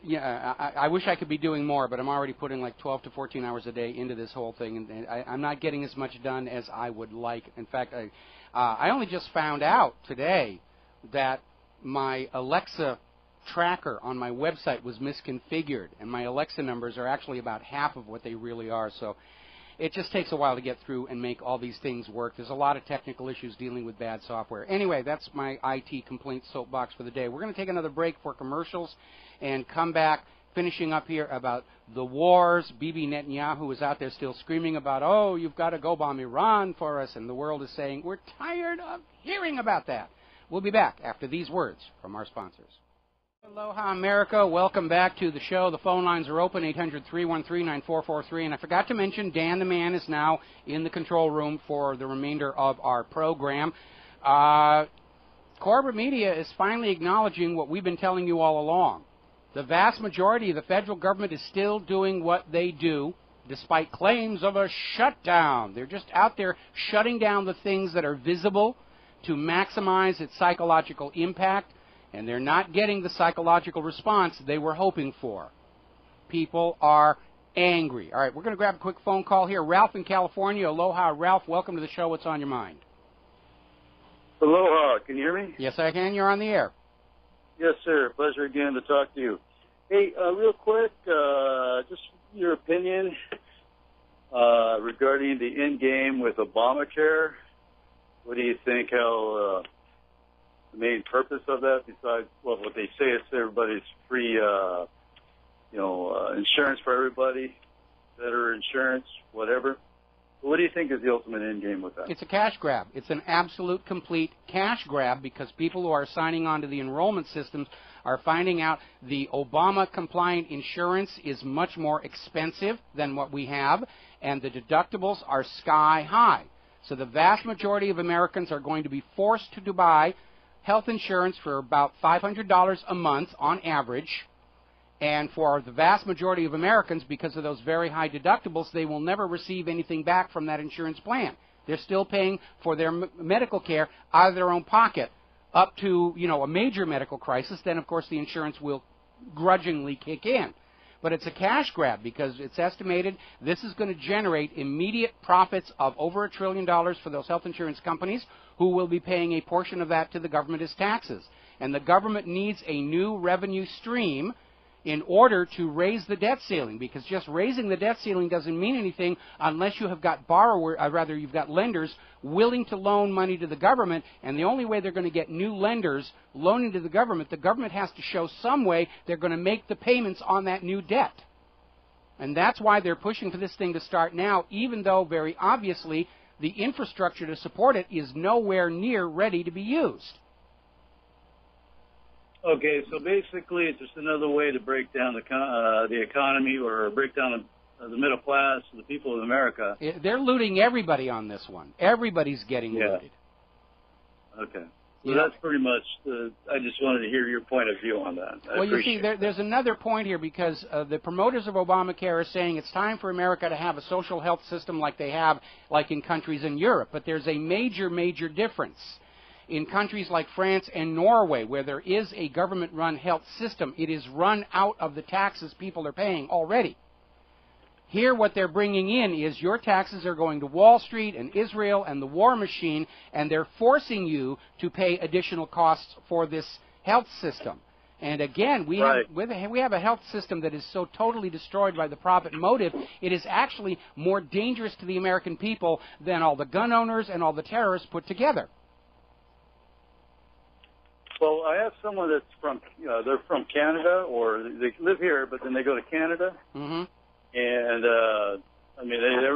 I wish I could be doing more, but I'm already putting like 12 to 14 hours a day into this whole thing, and I'm not getting as much done as I would like. In fact, I only just found out today that my Alexa tracker on my website was misconfigured, and my Alexa numbers are actually about half of what they really are. So it just takes a while to get through and make all these things work. There's a lot of technical issues dealing with bad software. Anyway, that's my IT complaint soapbox for the day. We're going to take another break for commercials and come back finishing up here about the wars. Bibi Netanyahu is out there still screaming about, oh, you've got to go bomb Iran for us, and the world is saying, we're tired of hearing about that. We'll be back after these words from our sponsors. Aloha, America. Welcome back to the show. The phone lines are open, 800-313-9443. And I forgot to mention, Dan the Man is now in the control room for the remainder of our program. Corporate media is finally acknowledging what we've been telling you all along. The vast majority of the federal government is still doing what they do, despite claims of a shutdown. They're just out there shutting down the things that are visible to maximize its psychological impact. And they're not getting the psychological response they were hoping for. People are angry. All right, we're going to grab a quick phone call here. Ralph in California. Aloha, Ralph. Welcome to the show. What's on your mind? Aloha. Can you hear me? Yes, I can. You're on the air. Yes, sir. Pleasure again to talk to you. Hey, real quick, just your opinion regarding the end game with Obamacare. What do you think? How... the main purpose of that, besides what they say is everybody's free, insurance for everybody, better insurance, whatever. But what do you think is the ultimate end game with that? It's a cash grab. It's an absolute, complete cash grab because people who are signing on to the enrollment systems are finding out the Obama-compliant insurance is much more expensive than what we have, and the deductibles are sky high. So the vast majority of Americans are going to be forced to buy health insurance for about $500 a month on average, and for the vast majority of Americans, because of those very high deductibles, they will never receive anything back from that insurance plan. They're still paying for their medical care out of their own pocket up to, a major medical crisis. Then, of course, the insurance will grudgingly kick in. But it's a cash grab because it's estimated this is going to generate immediate profits of over $1 trillion for those health insurance companies, who will be paying a portion of that to the government as taxes. And the government needs a new revenue stream in order to raise the debt ceiling, because just raising the debt ceiling doesn't mean anything unless you have got you've got lenders willing to loan money to the government, and the only way they're going to get new lenders loaning to the government has to show some way they're going to make the payments on that new debt. And that's why they're pushing for this thing to start now, even though very obviously the infrastructure to support it is nowhere near ready to be used. Okay, so basically it's just another way to break down the economy, or break down the middle class, the people of America. They're looting everybody on this one. Everybody's getting looted. Okay. So that's pretty much I just wanted to hear your point of view on that. Well, you see, there's another point here, because the promoters of Obamacare are saying it's time for America to have a social health system like they have, like in countries in Europe. But there's a major, major difference. In countries like France and Norway, where there is a government-run health system, it is run out of the taxes people are paying already. Here, what they're bringing in is your taxes are going to Wall Street and Israel and the war machine, and they're forcing you to pay additional costs for this health system. And again, we have a health system that is so totally destroyed by the profit motive, it is actually more dangerous to the American people than all the gun owners and all the terrorists put together. Well, I have someone that's they're from Canada, or they live here, but then they go to Canada. Mm-hmm. And,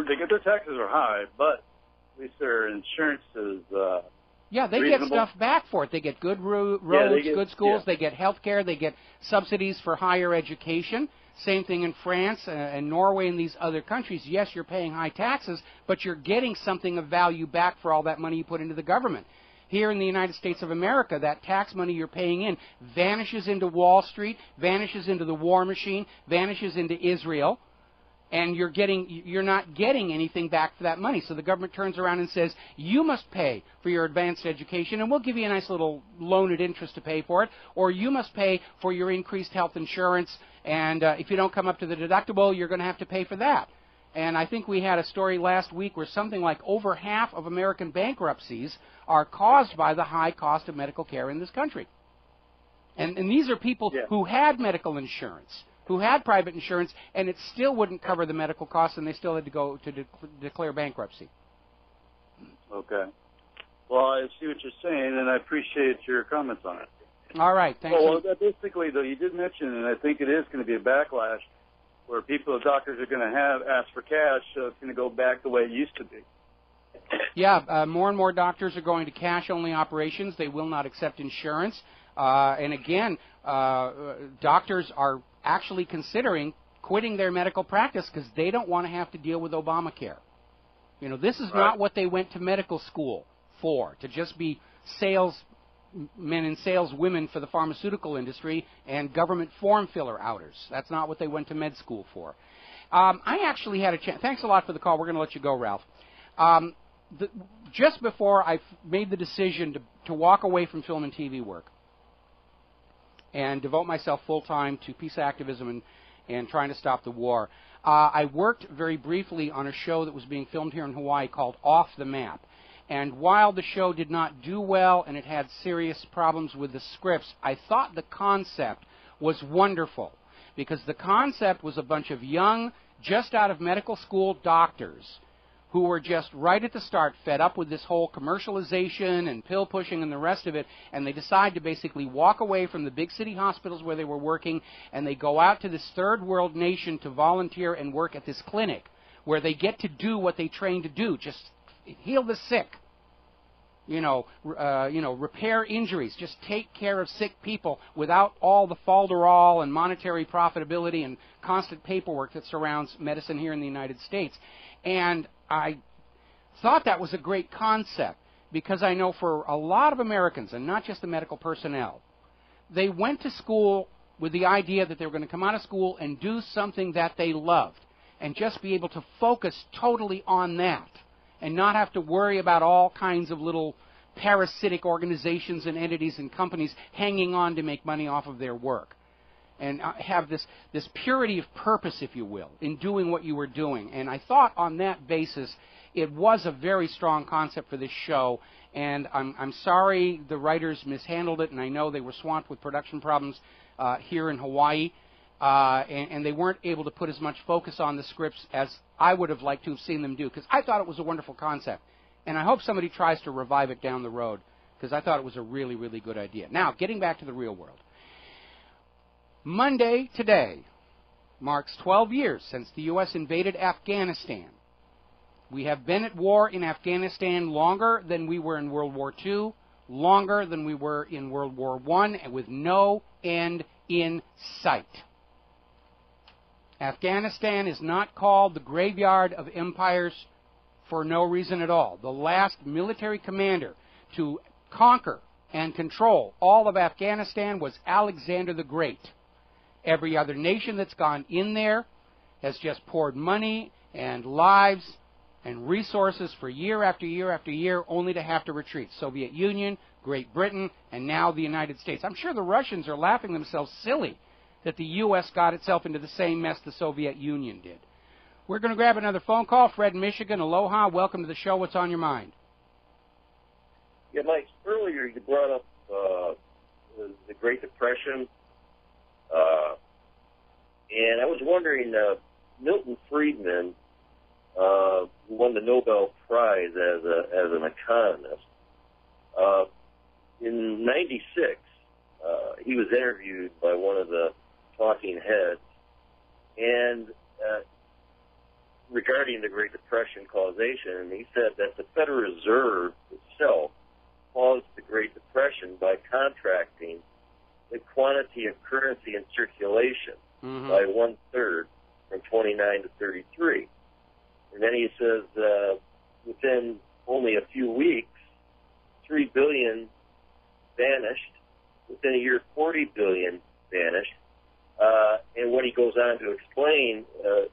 they get their taxes are high, but at least their insurance is they reasonable. Get stuff back for it. They get good roads, good schools, they get health care, they get subsidies for higher education. Same thing in France and Norway and these other countries. Yes, you're paying high taxes, but you're getting something of value back for all that money you put into the government. Here in the United States of America, that tax money you're paying in vanishes into Wall Street, vanishes into the war machine, vanishes into Israel, and you're not getting anything back for that money. So the government turns around and says, you must pay for your advanced education, and we'll give you a nice little loan at interest to pay for it, or you must pay for your increased health insurance, and if you don't come up to the deductible, you're going to have to pay for that. And I think we had a story last week where something like over half of American bankruptcies are caused by the high cost of medical care in this country. And these are people who had medical insurance, who had private insurance, and it still wouldn't cover the medical costs, and they still had to go to declare bankruptcy. Okay. Well, I see what you're saying, and I appreciate your comments on it. All right. Thank you. Well, basically, though, you did mention, and I think it is going to be a backlash, where doctors are going to ask for cash, so it's going to go back the way it used to be. Yeah, more and more doctors are going to cash-only operations. They will not accept insurance. And again, doctors are actually considering quitting their medical practice because they don't want to have to deal with Obamacare. You know, this is not what they went to medical school for, to just be salesmen and saleswomen for the pharmaceutical industry and government form filler outers. That's not what they went to med school for. I actually had a chance. Thanks a lot for the call. We're going to let you go, Ralph. Just before I made the decision to walk away from film and TV work and devote myself full-time to peace activism and trying to stop the war, I worked very briefly on a show that was being filmed here in Hawaii called Off the Map. And while the show did not do well and it had serious problems with the scripts, I thought the concept was wonderful, because the concept was a bunch of young, just out of medical school doctors who were just right at the start fed up with this whole commercialization and pill pushing and the rest of it, and they decide to basically walk away from the big city hospitals where they were working, and they go out to this third world nation to volunteer and work at this clinic where they get to do what they trained to do, just heal the sick, repair injuries, just take care of sick people without all the falderall and monetary profitability and constant paperwork that surrounds medicine here in the United States. And I thought that was a great concept, because I know for a lot of Americans, and not just the medical personnel, they went to school with the idea that they were going to come out of school and do something that they loved and just be able to focus totally on that and not have to worry about all kinds of little parasitic organizations and entities and companies hanging on to make money off of their work, and have this purity of purpose, if you will, in doing what you were doing. And I thought on that basis it was a very strong concept for this show, and I'm sorry the writers mishandled it, and I know they were swamped with production problems here in Hawaii, and they weren't able to put as much focus on the scripts as I would have liked to have seen them do, because I thought it was a wonderful concept. And I hope somebody tries to revive it down the road, because I thought it was a really, really good idea. Now, getting back to the real world. Monday today marks 12 years since the U.S. invaded Afghanistan. We have been at war in Afghanistan longer than we were in World War II, longer than we were in World War I, and with no end in sight. Afghanistan is not called the graveyard of empires for no reason at all. The last military commander to conquer and control all of Afghanistan was Alexander the Great. Every other nation that's gone in there has just poured money and lives and resources for year after year after year, only to have to retreat. Soviet Union, Great Britain, and now the United States. I'm sure the Russians are laughing themselves silly that the U.S. got itself into the same mess the Soviet Union did. We're going to grab another phone call. Fred in Michigan, aloha. Welcome to the show. What's on your mind? Yeah, Mike, earlier you brought up the Great Depression. And I was wondering, Milton Friedman, who won the Nobel Prize as an economist, in '96, he was interviewed by one of the talking heads, and regarding the Great Depression causation, and he said that the Federal Reserve itself caused the Great Depression by contracting the quantity of currency in circulation by 1/3 from 29 to 33. And then he says within only a few weeks, 3 billion vanished. Within a year, 40 billion vanished. And when he goes on to explain,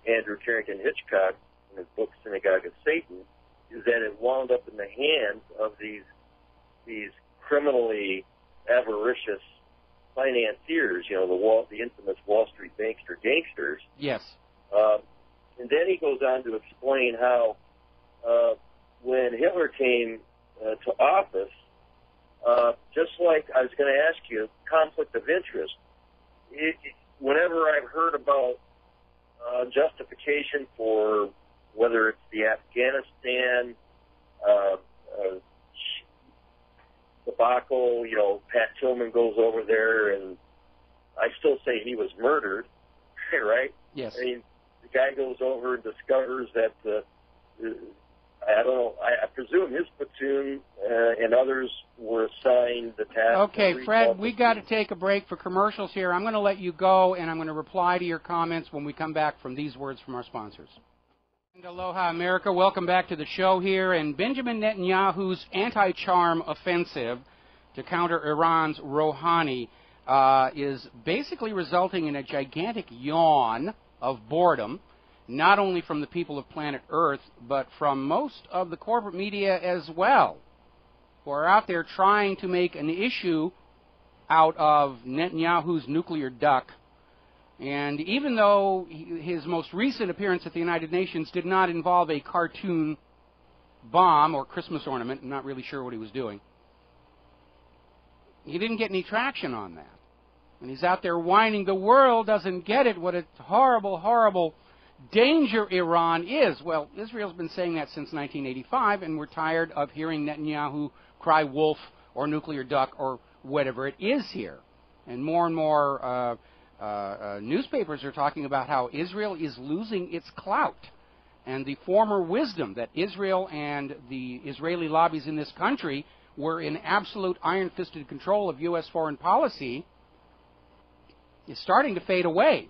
Andrew Carrington Hitchcock, in his book Synagogue of Satan, is that it wound up in the hands of these criminally avaricious financiers, the infamous Wall Street bankster gangsters. Yes. And then he goes on to explain how when Hitler came to office, just like I was going to ask you, conflict of interest, whenever I've heard about justification for whether it's the Afghanistan debacle, Pat Tillman goes over there, and I still say he was murdered, right? Yes. I mean, the guy goes over and discovers that, I don't know, I presume his platoon and others were assigned the task. Okay, Fred, we got to take a break for commercials here. I'm going to let you go, and I'm going to reply to your comments when we come back from these words from our sponsors. And aloha, America. Welcome back to the show here. And Benjamin Netanyahu's anti-charm offensive to counter Iran's Rouhani is basically resulting in a gigantic yawn of boredom, not only from the people of planet Earth, but from most of the corporate media as well, who are out there trying to make an issue out of Netanyahu's nuclear duck. And even though his most recent appearance at the United Nations did not involve a cartoon bomb or Christmas ornament, I'm not really sure what he was doing, he didn't get any traction on that. And he's out there whining, the world doesn't get it, what a horrible, horrible danger Iran is. Well, Israel's been saying that since 1985, and we're tired of hearing Netanyahu cry wolf or nuclear duck or whatever it is here. And more newspapers are talking about how Israel is losing its clout. And the former wisdom that Israel and the Israeli lobbies in this country were in absolute iron-fisted control of U.S. foreign policy is starting to fade away.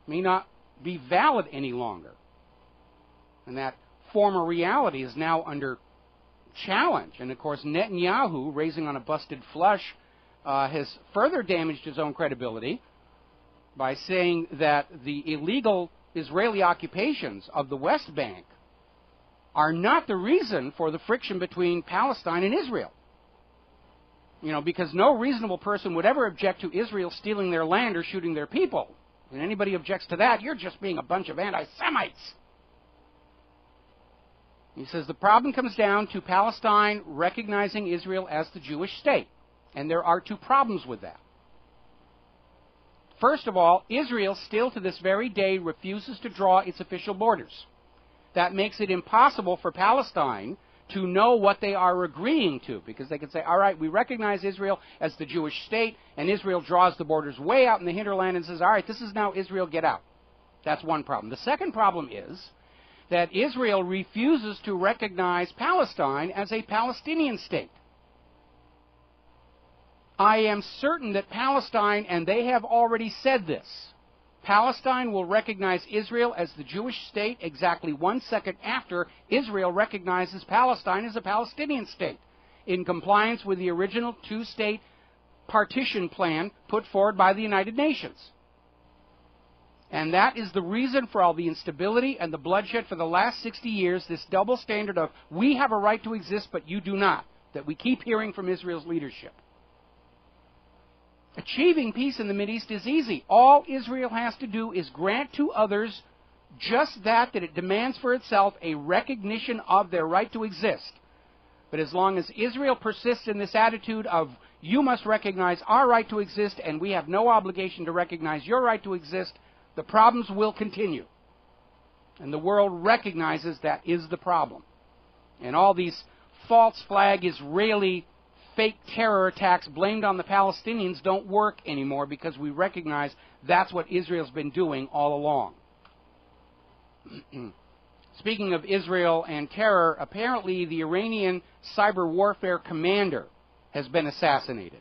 May not be valid any longer. And that former reality is now under challenge. And, of course, Netanyahu, raising on a busted flush, has further damaged his own credibility by saying that the illegal Israeli occupations of the West Bank are not the reason for the friction between Palestine and Israel. Because no reasonable person would ever object to Israel stealing their land or shooting their people. And anybody objects to that, you're just being a bunch of anti-Semites. He says the problem comes down to Palestine recognizing Israel as the Jewish state. And there are two problems with that. First of all, Israel still to this very day refuses to draw its official borders. That makes it impossible for Palestine to know what they are agreeing to, because they can say, all right, we recognize Israel as the Jewish state, and Israel draws the borders way out in the hinterland and says, all right, this is now Israel, get out. That's one problem. The second problem is that Israel refuses to recognize Palestine as a Palestinian state. I am certain that Palestine, and they have already said this, Palestine will recognize Israel as the Jewish state exactly 1 second after Israel recognizes Palestine as a Palestinian state, in compliance with the original two-state partition plan put forward by the United Nations. And that is the reason for all the instability and the bloodshed for the last 60 years, this double standard of we have a right to exist but you do not, that we keep hearing from Israel's leadership. Achieving peace in the Mideast is easy. All Israel has to do is grant to others just that it demands for itself a recognition of their right to exist. But as long as Israel persists in this attitude of you must recognize our right to exist and we have no obligation to recognize your right to exist, the problems will continue. And the world recognizes that is the problem. And all these false flag Israeli fake terror attacks blamed on the Palestinians don't work anymore because we recognize that's what Israel's been doing all along. Speaking of Israel and terror, apparently the Iranian cyber warfare commander has been assassinated.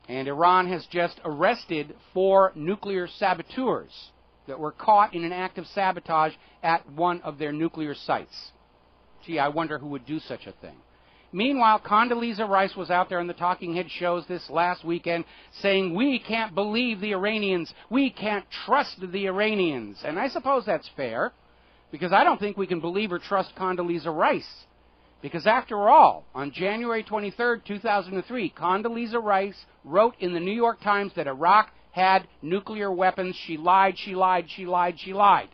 And Iran has just arrested 4 nuclear saboteurs that were caught in an act of sabotage at one of their nuclear sites. Gee, I wonder who would do such a thing. Meanwhile, Condoleezza Rice was out there on the talking head shows this last weekend saying, we can't believe the Iranians, we can't trust the Iranians. And I suppose that's fair, because I don't think we can believe or trust Condoleezza Rice. Because after all, on January 23rd, 2003, Condoleezza Rice wrote in the New York Times that Iraq had nuclear weapons. She lied, she lied, she lied, she lied.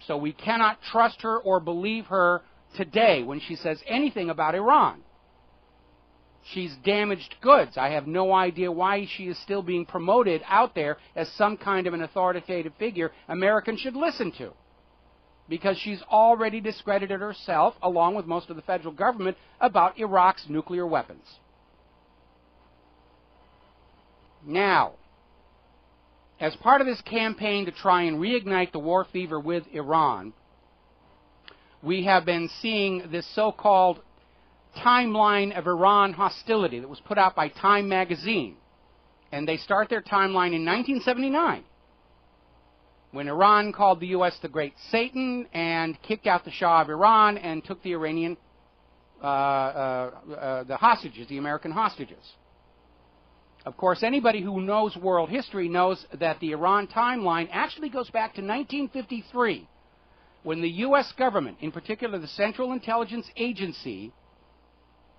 So we cannot trust her or believe her today when she says anything about Iran. She's damaged goods. I have no idea why she is still being promoted out there as some kind of an authoritative figure Americans should listen to. Because she's already discredited herself, along with most of the federal government, about Iraq's nuclear weapons. Now, as part of this campaign to try and reignite the war fever with Iran, we have been seeing this so-called timeline of Iran hostility that was put out by Time magazine. And they start their timeline in 1979, when Iran called the U.S. the Great Satan and kicked out the Shah of Iran and took the Iranian, the hostages, the American hostages. Of course, anybody who knows world history knows that the Iran timeline actually goes back to 1953, when the U.S. government, in particular the Central Intelligence Agency,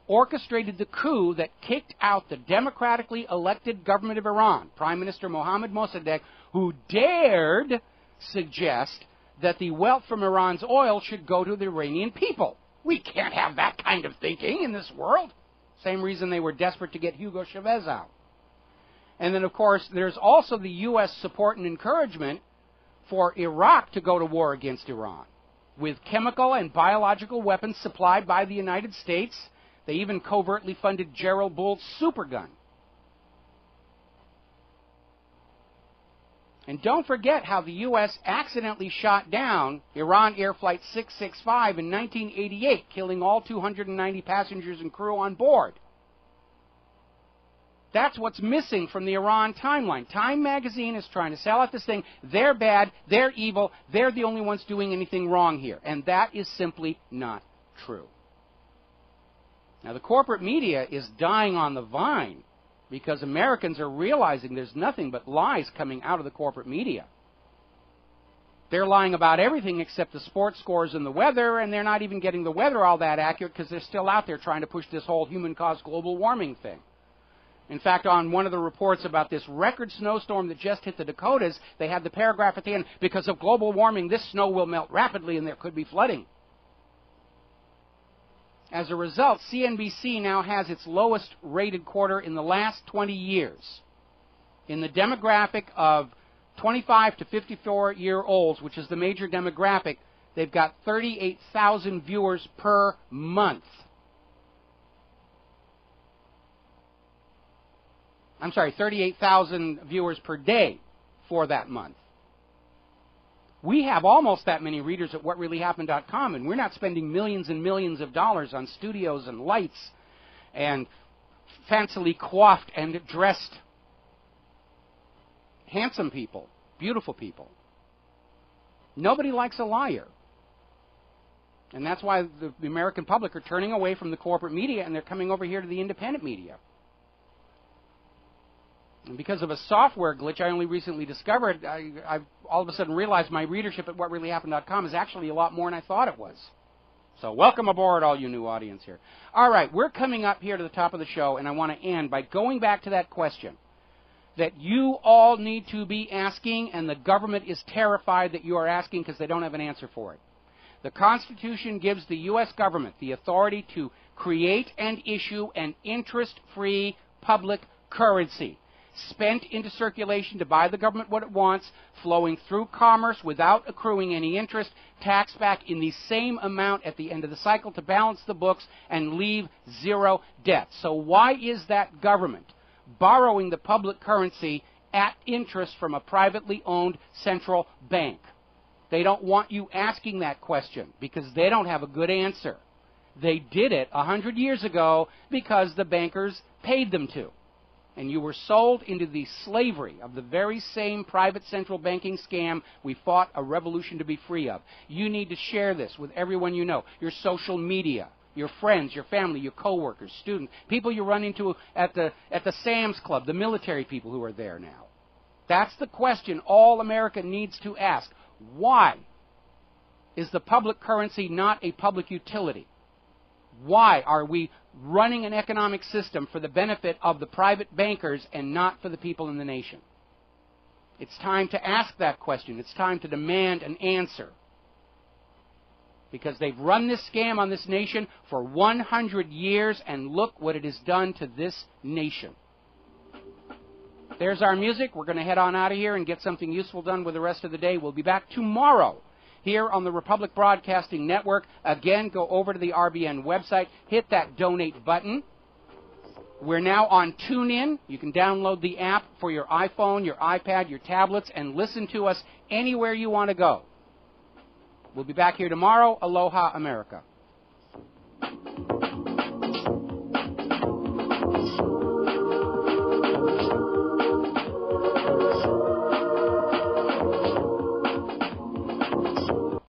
orchestrated the coup that kicked out the democratically elected government of Iran, Prime Minister Mohammad Mossadegh, who dared suggest that the wealth from Iran's oil should go to the Iranian people. We can't have that kind of thinking in this world. Same reason they were desperate to get Hugo Chavez out. And then, of course, there's also the U.S. support and encouragement for Iraq to go to war against Iran, with chemical and biological weapons supplied by the United States. They even covertly funded Gerald Bull's supergun. And don't forget how the U.S. accidentally shot down Iran Air Flight 665 in 1988, killing all 290 passengers and crew on board. That's what's missing from the Iran timeline. Time magazine is trying to sell out this thing. They're bad, they're evil, they're the only ones doing anything wrong here. And that is simply not true. Now, the corporate media is dying on the vine because Americans are realizing there's nothing but lies coming out of the corporate media. They're lying about everything except the sports scores and the weather, and they're not even getting the weather all that accurate because they're still out there trying to push this whole human-caused global warming thing. In fact, on one of the reports about this record snowstorm that just hit the Dakotas, they had the paragraph at the end, because of global warming, this snow will melt rapidly and there could be flooding. As a result, CNBC now has its lowest rated quarter in the last 20 years. In the demographic of 25 to 54-year-olds, which is the major demographic, they've got 38,000 viewers per month. I'm sorry, 38,000 viewers per day for that month. We have almost that many readers at whatreallyhappened.com, and we're not spending millions and millions of dollars on studios and lights and fancily coiffed and dressed handsome people, beautiful people. Nobody likes a liar. And that's why the American public are turning away from the corporate media and they're coming over here to the independent media. And because of a software glitch I only recently discovered, I all of a sudden realized my readership at whatreallyhappened.com is actually a lot more than I thought it was. So welcome aboard, all you new audience here. All right, we're coming up here to the top of the show, and I want to end by going back to that question that you all need to be asking, and the government is terrified that you are asking because they don't have an answer for it. The Constitution gives the U.S. government the authority to create and issue an interest-free public currency, spent into circulation to buy the government what it wants, flowing through commerce without accruing any interest, taxed back in the same amount at the end of the cycle to balance the books and leave zero debt. So why is that government borrowing the public currency at interest from a privately owned central bank? They don't want you asking that question because they don't have a good answer. They did it 100 years ago because the bankers paid them to. And you were sold into the slavery of the very same private central banking scam we fought a revolution to be free of. You need to share this with everyone you know, your social media, your friends, your family, your coworkers, students, people you run into at the Sam's Club, the military people who are there now. That's the question all America needs to ask. Why is the public currency not a public utility? Why are we running an economic system for the benefit of the private bankers and not for the people in the nation? It's time to ask that question. It's time to demand an answer. Because they've run this scam on this nation for 100 years, and look what it has done to this nation. There's our music. We're going to head on out of here and get something useful done with the rest of the day. We'll be back tomorrow here on the Republic Broadcasting Network. Again, go over to the RBN website, hit that donate button. We're now on TuneIn. You can download the app for your iPhone, your iPad, your tablets, and listen to us anywhere you want to go. We'll be back here tomorrow. Aloha, America.